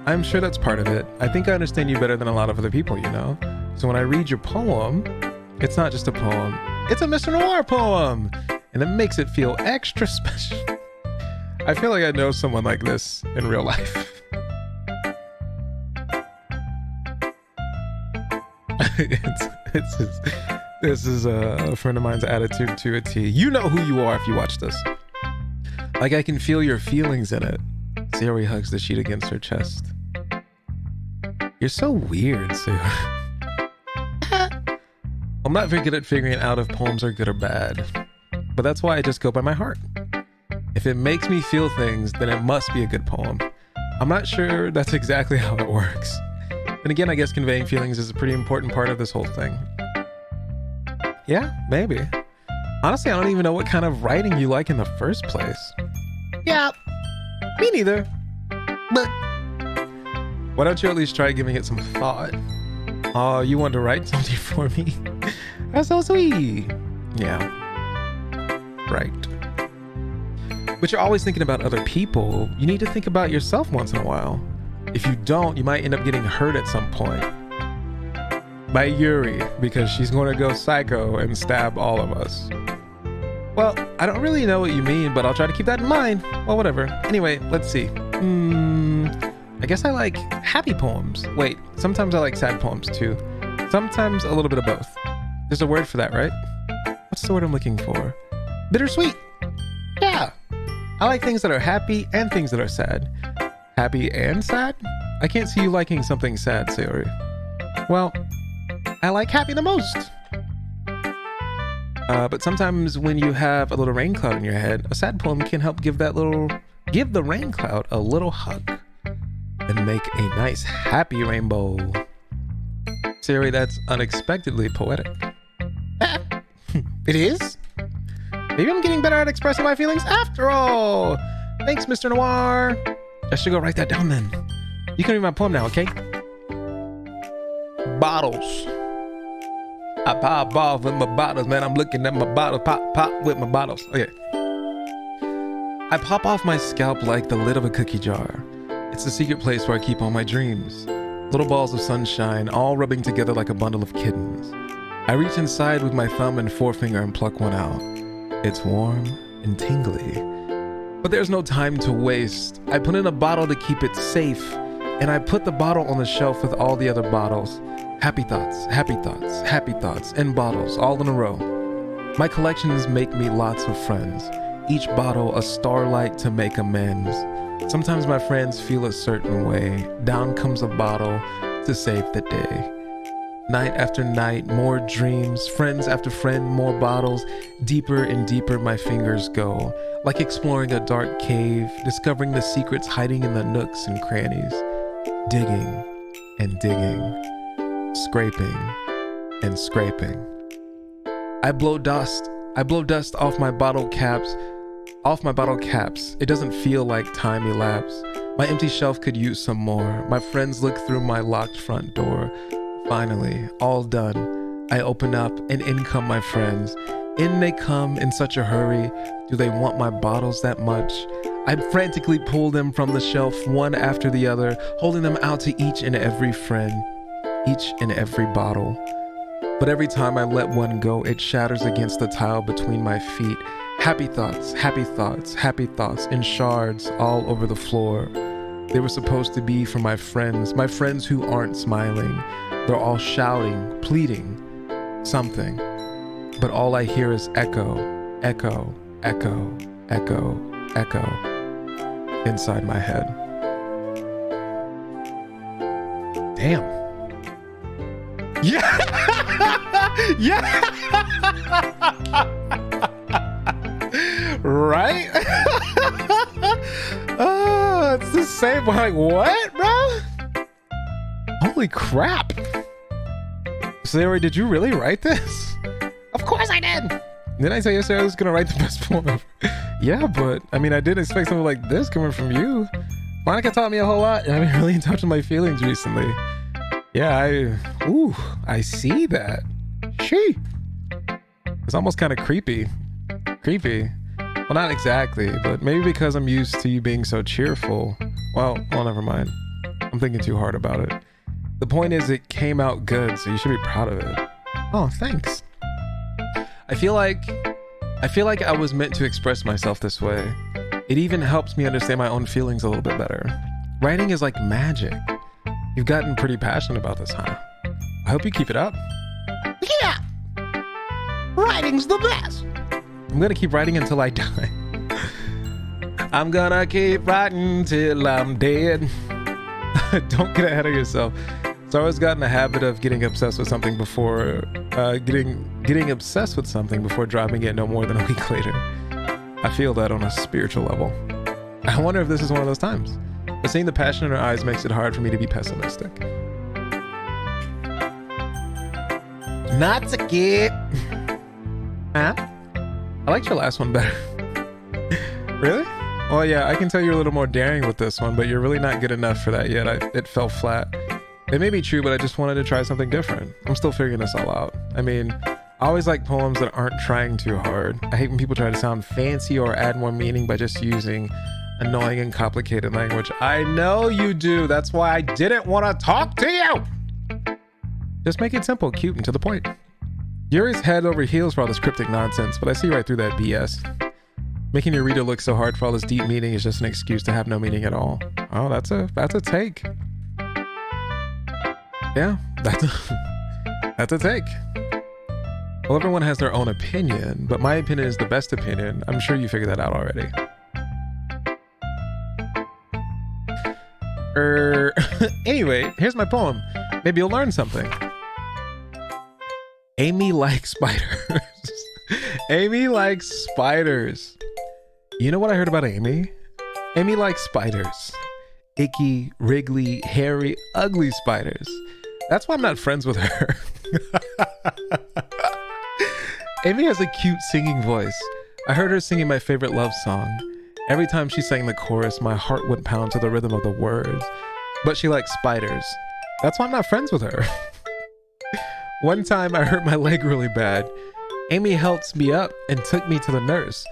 I'm sure that's part of it. I think I understand you better than a lot of other people, you know? So when I read your poem, it's not just a poem. It's a Mr. Noir poem! And it makes it feel extra special. I feel like I know someone like this in real life. This is a friend of mine's attitude to a T. You know who you are if you watch this. Like I can feel your feelings in it. Sayori hugs the sheet against her chest. You're so weird, Sayori. I'm not very good at figuring out if poems are good or bad, but that's why I just go by my heart. If it makes me feel things, then it must be a good poem. I'm not sure that's exactly how it works. And again, I guess conveying feelings is a pretty important part of this whole thing. Yeah, maybe. Honestly, I don't even know what kind of writing you like in the first place. Yeah, me neither. But why don't you at least try giving it some thought? Oh, you want to write something for me? That's so sweet. Yeah, right. But you're always thinking about other people. You need to think about yourself once in a while. If you don't, you might end up getting hurt at some point. By Yuri, because she's going to go psycho and stab all of us. Well, I don't really know what you mean, but I'll try to keep that in mind. Well, whatever. Anyway, let's see. I guess I like happy poems. Wait, sometimes I like sad poems too. Sometimes a little bit of both. There's a word for that, right? What's the word I'm looking for? Bittersweet. Yeah. I like things that are happy and things that are sad. Happy and sad? I can't see you liking something sad, Sayori. Well, I like happy the most. But sometimes when you have a little rain cloud in your head, a sad poem can help give the rain cloud a little hug and make a nice happy rainbow. Sayori, that's unexpectedly poetic. It is? Maybe I'm getting better at expressing my feelings after all. Thanks, Mr. Noir. I should go write that down then. You can read my poem now, okay? Bottles. I pop off with my bottles, man. I'm looking at my bottles. Pop with my bottles. Okay. I pop off my scalp like the lid of a cookie jar. It's the secret place where I keep all my dreams. Little balls of sunshine, all rubbing together like a bundle of kittens. I reach inside with my thumb and forefinger and pluck one out. It's warm and tingly. But there's no time to waste. I put in a bottle to keep it safe, and I put the bottle on the shelf with all the other bottles. Happy thoughts, happy thoughts, happy thoughts, and bottles all in a row. My collections make me lots of friends. Each bottle a starlight to make amends. Sometimes my friends feel a certain way. Down comes a bottle to save the day. Night after night, more dreams. Friends after friend, more bottles. Deeper and deeper my fingers go. Like exploring a dark cave, discovering the secrets hiding in the nooks and crannies. Digging and digging. Scraping and scraping. I blow dust off my bottle caps. It doesn't feel like time elapsed. My empty shelf could use some more. My friends look through my locked front door. Finally, all done. I open up and in come my friends. In they come in such a hurry. Do they want my bottles that much? I frantically pull them from the shelf one after the other, holding them out to each and every friend. Each and every bottle. But every time I let one go, it shatters against the tile between my feet. Happy thoughts, happy thoughts, happy thoughts in shards all over the floor. They were supposed to be for my friends who aren't smiling. They're all shouting, pleading, something. But all I hear is echo, echo, echo, echo, echo inside my head. Damn. Yeah. Yeah. Right? Oh, it's the same. Like, what, bro? Holy crap. Sayori, did you really write this? Of course I did. Didn't I tell you yesterday I was going to write the best poem ever? Yeah, but I mean, I didn't expect something like this coming from you. Monica taught me a whole lot, and I've been really in touch with my feelings recently. Yeah, I see that. She. It's almost kind of creepy. Creepy. Well, not exactly, but maybe because I'm used to you being so cheerful. Well, never mind. I'm thinking too hard about it. The point is it came out good, so you should be proud of it. Oh, thanks. I feel like I was meant to express myself this way. It even helps me understand my own feelings a little bit better. Writing is like magic. You've gotten pretty passionate about this, huh? I hope you keep it up. Yeah! Writing's the best! I'm gonna keep writing until I die. I'm gonna keep writing till I'm dead. Don't get ahead of yourself. So I always got in the habit of getting obsessed with something before getting obsessed with something before dropping it no more than a week later. I feel that on a spiritual level. I wonder if this is one of those times. But seeing the passion in her eyes makes it hard for me to be pessimistic. Not a kid. Huh? I liked your last one better. Really? Well, yeah, I can tell you're a little more daring with this one, but you're really not good enough for that yet. It fell flat. It may be true, but I just wanted to try something different. I'm still figuring this all out. I mean, I always like poems that aren't trying too hard. I hate when people try to sound fancy or add more meaning by just using annoying and complicated language. I know you do. That's why I didn't want to talk to you. Just make it simple, cute, and to the point. Yuri's head over heels for all this cryptic nonsense, but I see right through that BS. Making your reader look so hard for all this deep meaning is just an excuse to have no meaning at all. Oh, that's a take. Yeah, That's a take. Well, everyone has their own opinion, but my opinion is the best opinion. I'm sure you figured that out already. Anyway, here's my poem. Maybe you'll learn something. Amy likes spiders. Amy likes spiders. You know what I heard about Amy? Amy likes spiders. Icky, wriggly, hairy, ugly spiders. That's why I'm not friends with her. Amy has a cute singing voice. I heard her singing my favorite love song. Every time she sang the chorus, my heart would pound to the rhythm of the words. But she likes spiders. That's why I'm not friends with her. One time I hurt my leg really bad. Amy helped me up and took me to the nurse.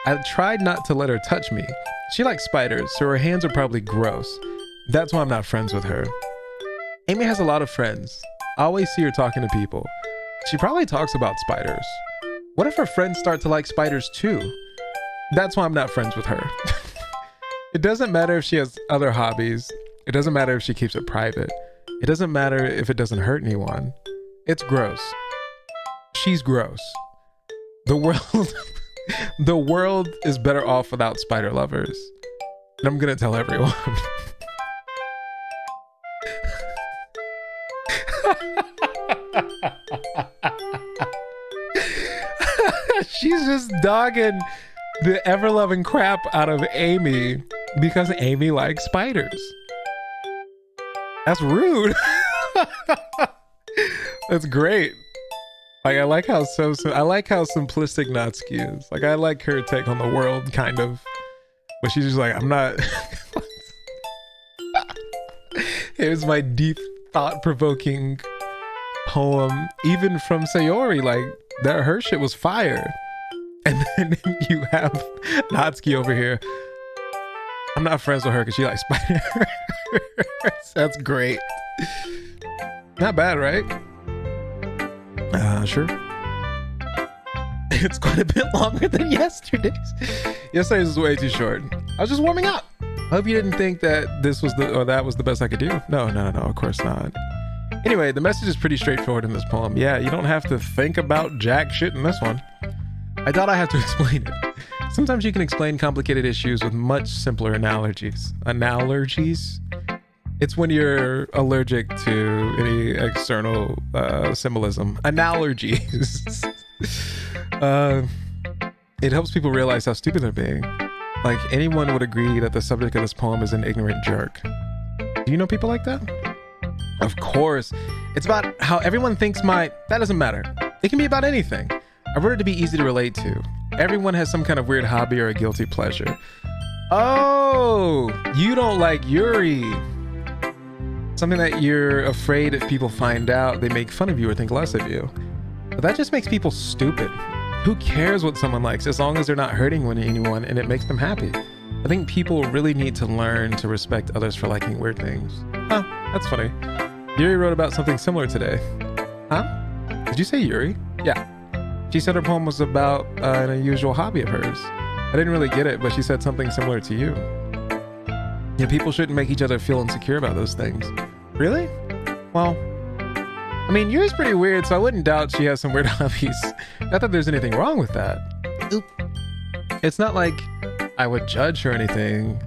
I tried not to let her touch me. She likes spiders, so her hands are probably gross. That's why I'm not friends with her. Amy has a lot of friends. I always see her talking to people. She probably talks about spiders. What if her friends start to like spiders too? That's why I'm not friends with her. It doesn't matter if she has other hobbies. It doesn't matter if she keeps it private. It doesn't matter if it doesn't hurt anyone. It's gross. She's gross. The world is better off without spider lovers. And I'm gonna tell everyone. She's just dogging the ever-loving crap out of Amy because Amy likes spiders. That's rude. That's great. Like, I like how simplistic Natsuki is. Like, I like her take on the world, kind of. But she's just like, I'm not. Here's my deep, thought-provoking poem, even from Sayori. Like, that her shit was fire. And then you have Natsuki over here. I'm not friends with her because she likes spiders. That's great. Not bad, right? Sure. It's quite a bit longer than yesterday's. Yesterday's was way too short. I was just warming up. I hope you didn't think that this was that was the best I could do. No, of course not. Anyway, the message is pretty straightforward in this poem. Yeah, you don't have to think about jack shit in this one. I thought I had to explain it. Sometimes you can explain complicated issues with much simpler analogies. Analogies? It's when you're allergic to any external symbolism. Analogies. It helps people realize how stupid they're being. Like, anyone would agree that the subject of this poem is an ignorant jerk. Do you know people like that? Of course. It's about how everyone thinks that doesn't matter. It can be about anything. I wrote it to be easy to relate to. Everyone has some kind of weird hobby or a guilty pleasure. Oh, you don't like Yuri. Something that you're afraid if people find out, they make fun of you or think less of you. But that just makes people stupid. Who cares what someone likes as long as they're not hurting anyone and it makes them happy? I think people really need to learn to respect others for liking weird things. Huh, that's funny. Yuri wrote about something similar today. Huh? Did you say Yuri? Yeah. She said her poem was about an unusual hobby of hers. I didn't really get it, but she said something similar to you. Yeah, people shouldn't make each other feel insecure about those things. Really? Well, I mean, Yuri's pretty weird, so I wouldn't doubt she has some weird hobbies. Not that there's anything wrong with that. Oop. It's not like I would judge her or anything.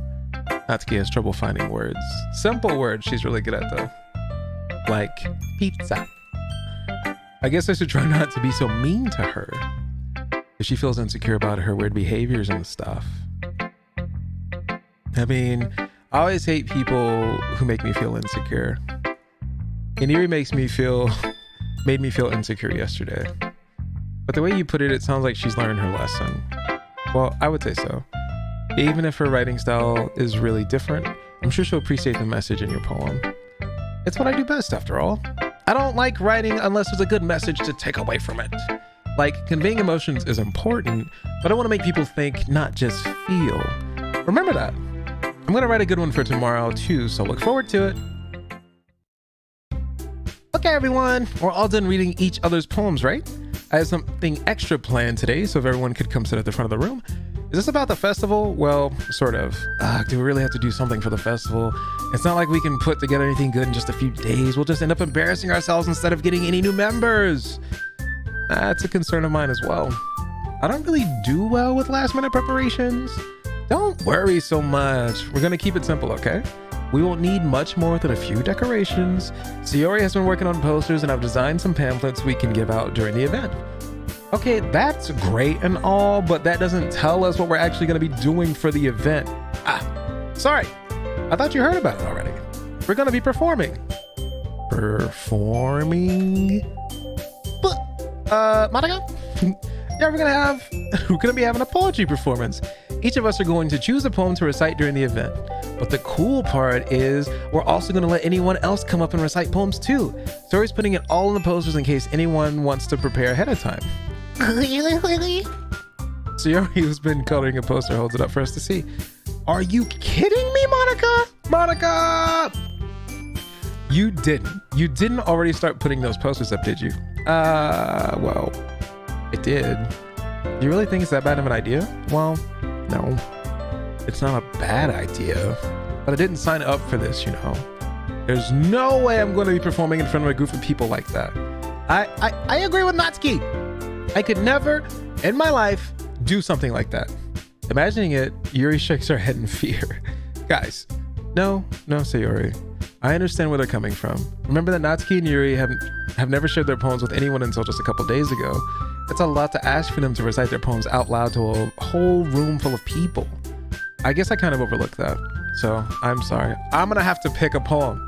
Natsuki has trouble finding words. Simple words she's really good at, though. Like pizza. I guess I should try not to be so mean to her if she feels insecure about her weird behaviors and stuff. I mean, I always hate people who make me feel insecure. And Yuri made me feel insecure yesterday. But the way you put it, it sounds like she's learned her lesson. Well, I would say so. Even if her writing style is really different, I'm sure she'll appreciate the message in your poem. It's what I do best, after all. I don't like writing unless there's a good message to take away from it. Like, conveying emotions is important, but I want to make people think, not just feel. Remember that. I'm going to write a good one for tomorrow, too, so look forward to it. Okay, everyone, we're all done reading each other's poems, right? I have something extra planned today, so if everyone could come sit at the front of the room. Is this about the festival? Well, sort of. Do we really have to do something for the festival? It's not like we can put together anything good in just a few days. We'll just end up embarrassing ourselves instead of getting any new members. That's a concern of mine as well. I don't really do well with last minute preparations. Don't worry so much. We're gonna keep it simple, okay? We won't need much more than a few decorations. Yuri has been working on posters and I've designed some pamphlets we can give out during the event. Okay, that's great and all, but that doesn't tell us what we're actually going to be doing for the event. Sorry. I thought you heard about it already. We're going to be performing. Performing? But, Monica? Yeah, we're going to be having a poetry performance. Each of us are going to choose a poem to recite during the event. But the cool part is we're also going to let anyone else come up and recite poems too. Yuri's putting it all in the posters in case anyone wants to prepare ahead of time. So Yuri, who's been coloring a poster, holds it up for us to see. Are you kidding me, Monica? Monica! You didn't already start putting those posters up, did you? Well, it did. You really think it's that bad of an idea? Well, no. It's not a bad idea. But I didn't sign up for this, you know. There's no way I'm going to be performing in front of a group of people like that. I agree with Natsuki. I could never, in my life, do something like that. Imagining it, Yuri shakes her head in fear. Guys, no, Sayori. I understand where they're coming from. Remember that Natsuki and Yuri have never shared their poems with anyone until just a couple days ago. It's a lot to ask for them to recite their poems out loud to a whole room full of people. I guess I kind of overlooked that. So, I'm sorry. I'm gonna have to pick a poem.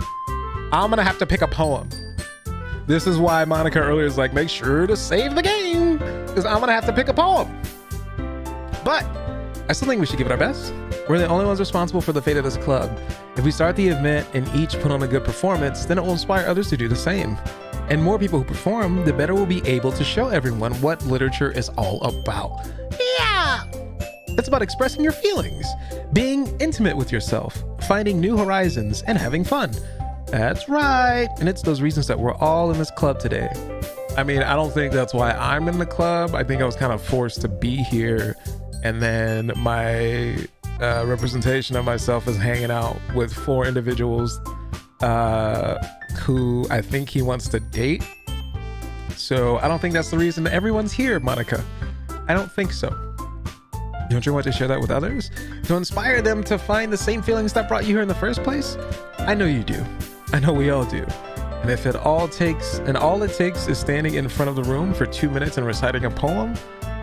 This is why Monica earlier is like, make sure to save the game, because I'm gonna have to pick a poem. But I still think we should give it our best. We're the only ones responsible for the fate of this club. If we start the event and each put on a good performance, then it will inspire others to do the same. And more people who perform, the better we'll be able to show everyone what literature is all about. Yeah! It's about expressing your feelings, being intimate with yourself, finding new horizons, and having fun. That's right. And it's those reasons that we're all in this club today. I mean, I don't think that's why I'm in the club. I think I was kind of forced to be here. And then my representation of myself is hanging out with 4 individuals who I think he wants to date. So I don't think that's the reason that everyone's here, Monica. I don't think so. Don't you want to share that with others? To inspire them to find the same feelings that brought you here in the first place? I know you do. I know we all do. And if all it takes is standing in front of the room for 2 minutes and reciting a poem,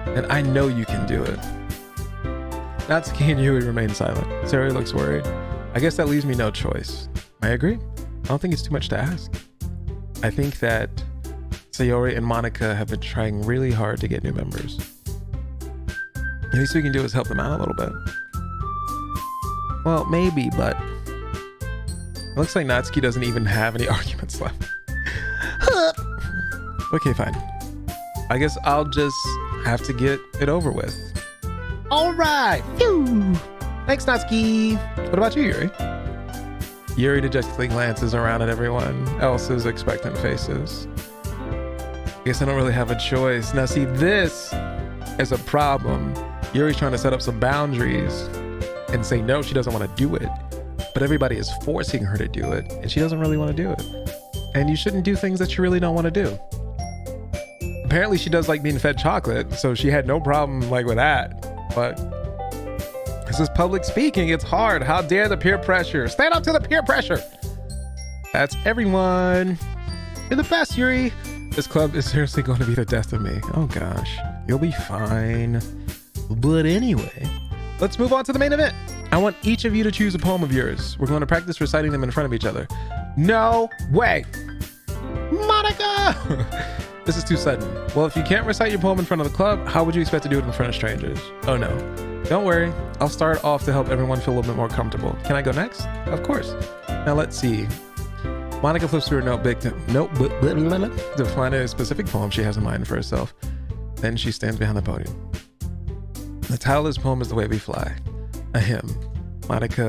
then I know you can do it. Natsuki and Yuri remain silent. Sayori looks worried. I guess that leaves me no choice. I agree. I don't think it's too much to ask. I think that Sayori and Monica have been trying really hard to get new members. The least we can do is help them out a little bit. Well, maybe, but it looks like Natsuki doesn't even have any arguments left. Okay, fine. I guess I'll just have to get it over with. All right. Phew. Thanks, Natsuki. What about you, Yuri? Yuri dejectedly glances around at everyone else's expectant faces. Guess I don't really have a choice. Now, see, this is a problem. Yuri's trying to set up some boundaries and say no, she doesn't want to do it. But everybody is forcing her to do it, and she doesn't really want to do it. And you shouldn't do things that you really don't want to do. Apparently she does like being fed chocolate, so she had no problem like with that. But this is public speaking. It's hard. How dare the peer pressure? Stand up to the peer pressure. That's everyone. You're the best, Yuri. This club is seriously going to be the death of me. Oh gosh, you'll be fine. But anyway, let's move on to the main event. I want each of you to choose a poem of yours. We're going to practice reciting them in front of each other. No way. Monica! This is too sudden. Well, if you can't recite your poem in front of the club, how would you expect to do it in front of strangers? Oh no. Don't worry. I'll start off to help everyone feel a little bit more comfortable. Can I go next? Of course. Now let's see. Monica flips through her notebook to find a specific poem she has in mind for herself. Then she stands behind the podium. The title of this poem is The Way We Fly, a hymn. Monica,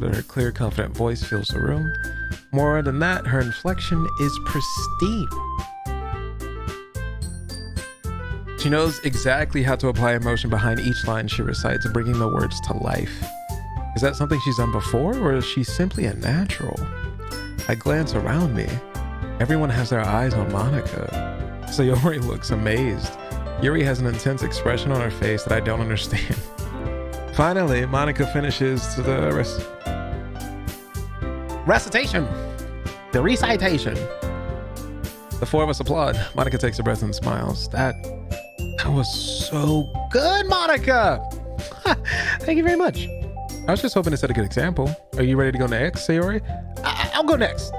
her clear, confident voice fills the room. More than that, her inflection is pristine. She knows exactly how to apply emotion behind each line she recites, bringing the words to life. Is that something she's done before, or is she simply a natural? I glance around me. Everyone has their eyes on Monica. Sayori looks amazed. Yuri has an intense expression on her face that I don't understand. Finally, Monica finishes the recitation. The recitation. The four of us applaud. Monica takes a breath and smiles. That was so good, Monica! Thank you very much. I was just hoping to set a good example. Are you ready to go next, Sayori? I'll go next.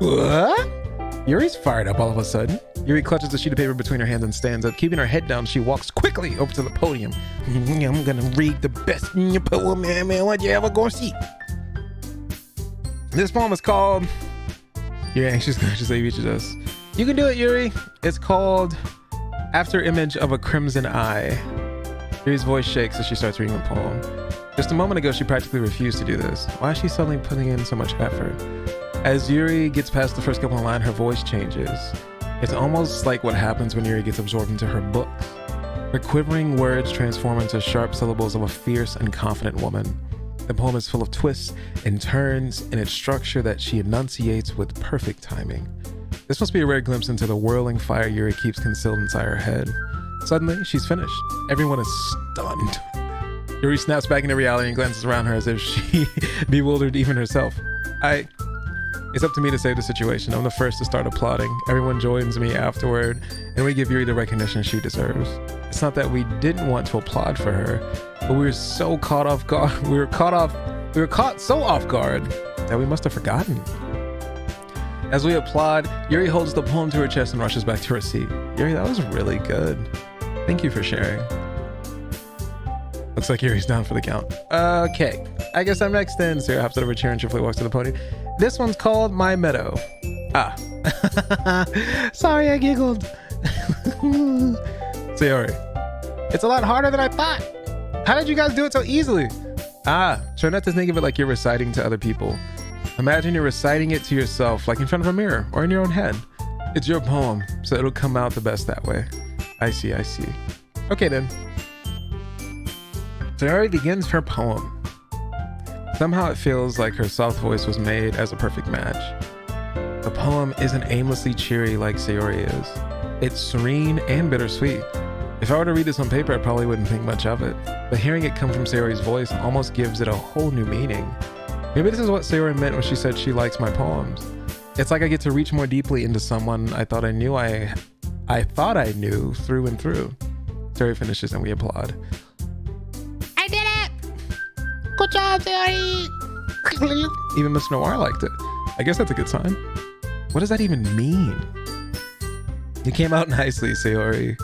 What? Yuri's fired up all of a sudden. Yuri clutches a sheet of paper between her hands and stands up. Keeping her head down, she walks quickly over to the podium. I'm gonna read the best poem, man. What you ever gonna see? This poem is called... You're anxious because she reaches us. You can do it, Yuri. It's called After Image of a Crimson Eye. Yuri's voice shakes as she starts reading the poem. Just a moment ago, she practically refused to do this. Why is she suddenly putting in so much effort? As Yuri gets past the first couple of lines, her voice changes. It's almost like what happens when Yuri gets absorbed into her books. Her quivering words transform into sharp syllables of a fierce and confident woman. The poem is full of twists and turns in its structure that she enunciates with perfect timing. This must be a rare glimpse into the whirling fire Yuri keeps concealed inside her head. Suddenly, she's finished. Everyone is stunned. Yuri snaps back into reality and glances around her as if she bewildered even herself. It's up to me to save the situation. I'm the first to start applauding. Everyone joins me afterward, and we give Yuri the recognition she deserves. It's not that we didn't want to applaud for her, but we were so caught off guard. We were caught so off guard that we must have forgotten. As we applaud, Yuri holds the poem to her chest and rushes back to her seat. Yuri, that was really good. Thank you for sharing. Looks like Yuri's down for the count. Okay, I guess I'm next then. Sarah hops out of her chair and cheerfully walks to the podium. This one's called My Meadow. Sorry, I giggled. Sayori, it's a lot harder than I thought. How did you guys do it so easily? Try not to think of it like you're reciting to other people. Imagine you're reciting it to yourself, like in front of a mirror or in your own head. It's your poem, so it'll come out the best that way. I see. Okay then. Sayori begins her poem. Somehow it feels like her soft voice was made as a perfect match. The poem isn't aimlessly cheery like Sayori is. It's serene and bittersweet. If I were to read this on paper, I probably wouldn't think much of it. But hearing it come from Sayori's voice almost gives it a whole new meaning. Maybe this is what Sayori meant when she said she likes my poems. It's like I get to reach more deeply into someone I thought I knew through and through. Sayori finishes and we applaud. I did it! Good job, Sayori! Even Mr. Noir liked it. I guess that's a good sign. What does that even mean? You came out nicely, Sayori.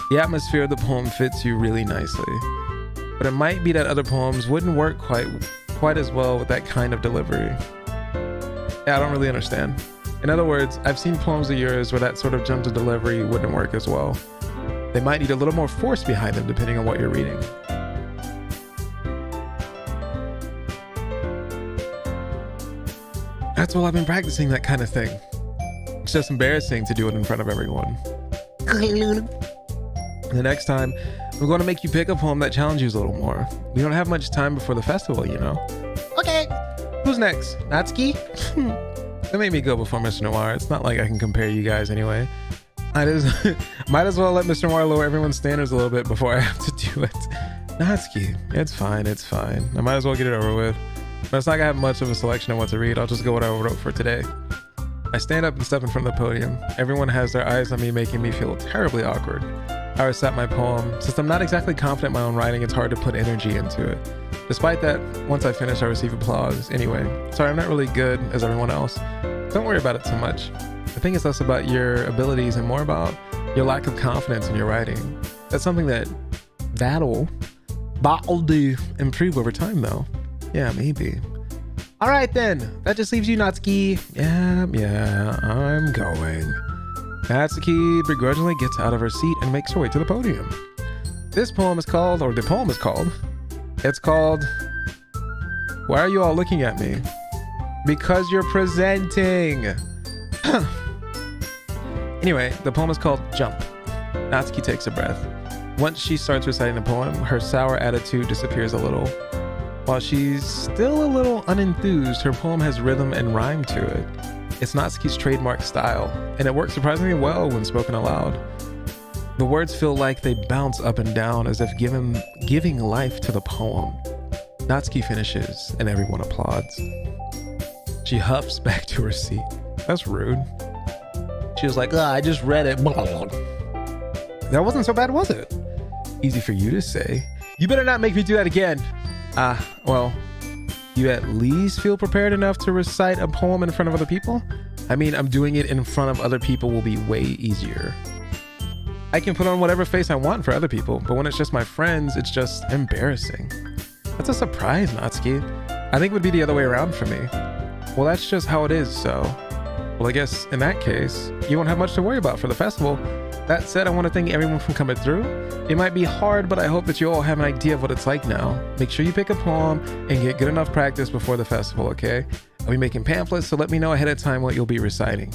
The atmosphere of the poem fits you really nicely. But it might be that other poems wouldn't work quite as well with that kind of delivery. Yeah, I don't really understand. In other words, I've seen poems of yours where that sort of jump to delivery wouldn't work as well. They might need a little more force behind them depending on what you're reading. That's why I've been practicing that kind of thing. It's just embarrassing to do it in front of everyone. The next time, I'm going to make you pick a poem that challenges you a little more. We don't have much time before the festival, you know. Okay. Who's next? Natsuki? That made me go before Mr. Noir. It's not like I can compare you guys anyway. Might as well let Mr. Noir lower everyone's standards a little bit before I have to do it. Natsuki, it's fine. I might as well get it over with. But it's not gonna have much of a selection of what to read. I'll just go what I wrote for today. I stand up and step in front of the podium. Everyone has their eyes on me, making me feel terribly awkward. I recite my poem. Since I'm not exactly confident in my own writing, it's hard to put energy into it. Despite that, once I finish, I receive applause. Anyway, sorry, I'm not really good as everyone else. Don't worry about it too much. I think it's less about your abilities and more about your lack of confidence in your writing. That's something that'll do improve over time though. Yeah, maybe. All right then, that just leaves you, Natsuki. Yeah, I'm going. Natsuki begrudgingly gets out of her seat and makes her way to the podium. It's called, Why Are You All Looking at Me? Because You're Presenting. Anyway, the poem is called Jump. Natsuki takes a breath. Once she starts reciting the poem, her sour attitude disappears a little. While she's still a little unenthused, her poem has rhythm and rhyme to it. It's Natsuki's trademark style, and it works surprisingly well when spoken aloud. The words feel like they bounce up and down as if giving life to the poem. Natsuki finishes, and everyone applauds. She huffs back to her seat. That's rude. She was like, I just read it. That wasn't so bad, was it? Easy for you to say. You better not make me do that again. Well, you at least feel prepared enough to recite a poem in front of other people? I mean, I'm doing it in front of other people will be way easier. I can put on whatever face I want for other people, but when it's just my friends, it's just embarrassing. That's a surprise, Natsuki. I think it would be the other way around for me. Well, that's just how it is, so... Well, I guess in that case, you won't have much to worry about for the festival. That said, I want to thank everyone for coming through. It might be hard, but I hope that you all have an idea of what it's like now. Make sure you pick a poem and get good enough practice before the festival, okay? I'll be making pamphlets, so let me know ahead of time what you'll be reciting.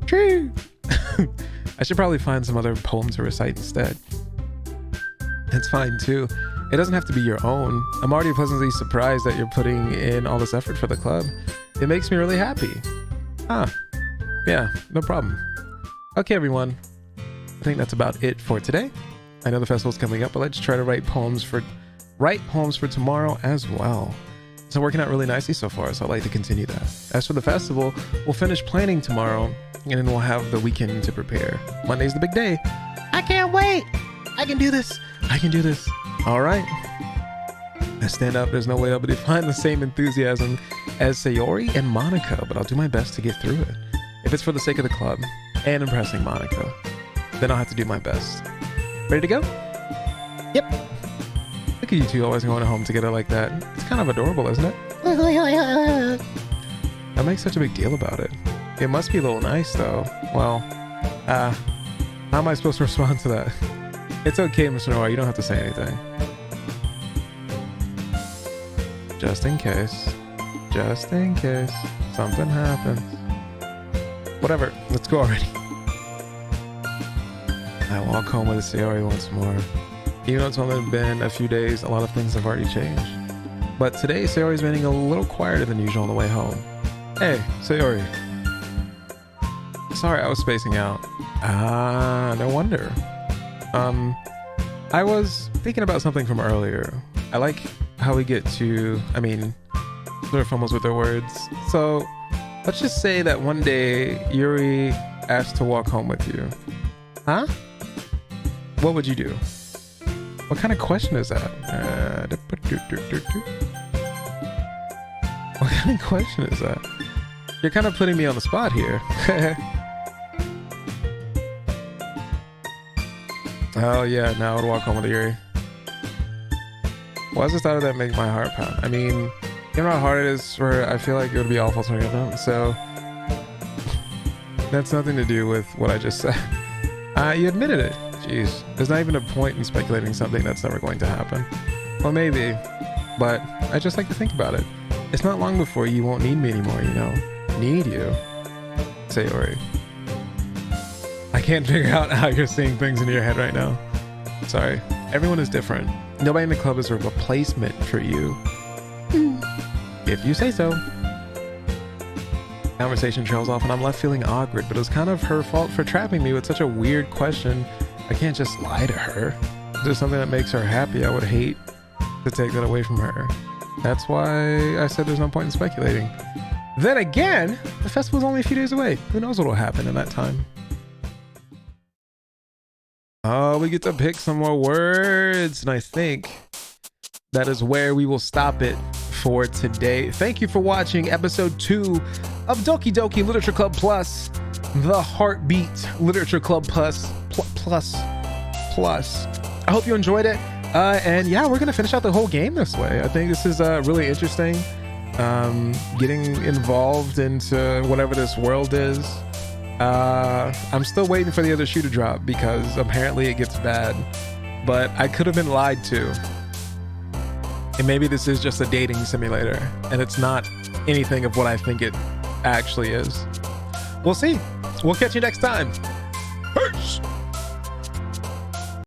True. I should probably find some other poem to recite instead. It's fine too. It doesn't have to be your own. I'm already pleasantly surprised that you're putting in all this effort for the club. It makes me really happy. Yeah, no problem. Okay, everyone. I think that's about it for today. I know the festival's coming up, but let's try to write poems for tomorrow as well. It's working out really nicely so far, so I'd like to continue that. As for the festival, we'll finish planning tomorrow, and then we'll have the weekend to prepare. Monday's the big day. I can't wait. I can do this. I can do this. All right. I stand up. There's no way I'll be able to find the same enthusiasm as Sayori and Monica, but I'll do my best to get through it. If it's for the sake of the club and impressing Monica, then I'll have to do my best. Ready to go? Yep. Look at you two always going home together like that. It's kind of adorable, isn't it? I make such a big deal about it. It must be a little nice, though. Well, how am I supposed to respond to that? It's okay, Mr. Noir. You don't have to say anything. Just in case. Just in case something happens. Whatever. Let's go already. I walk home with Sayori once more. Even though it's only been a few days, a lot of things have already changed. But today, Sayori's been a little quieter than usual on the way home. Hey, Sayori. Sorry, I was spacing out. No wonder. I was thinking about something from earlier. I like how we get to, they're fumbles with their words. So, let's just say that one day, Yuri asked to walk home with you. Huh? What would you do? What kind of question is that? What kind of question is that? You're kind of putting me on the spot here. Oh yeah, now I would walk home with Yuri. Why does the thought of that make my heart pound? You know how hard it is for, I feel like it would be awful to me about. So, that's nothing to do with what I just said. You admitted it. Jeez, there's not even a point in speculating something that's never going to happen. Well, maybe, but I just like to think about it. It's not long before you won't need me anymore, you know. Need you. Sayori. I can't figure out how you're seeing things in your head right now. Sorry. Everyone is different. Nobody in the club is a replacement for you. If you say so. Conversation trails off and I'm left feeling awkward, but it was kind of her fault for trapping me with such a weird question. I can't just lie to her. If there's something that makes her happy, I would hate to take that away from her. That's why I said there's no point in speculating. Then again, the festival's only a few days away. Who knows what will happen in that time? Oh, we get to pick some more words, and I think that is where we will stop it for today. Thank you for watching episode 2 of Doki Doki Literature Club Plus, the Heartbeat Literature Club Plus. I hope you enjoyed it. And yeah, we're gonna finish out the whole game this way. I think this is really interesting. Getting involved into whatever this world is. I'm still waiting for the other shoe to drop because apparently it gets bad, but I could have been lied to. And maybe this is just a dating simulator and it's not anything of what I think it actually is. We'll see. We'll catch you next time.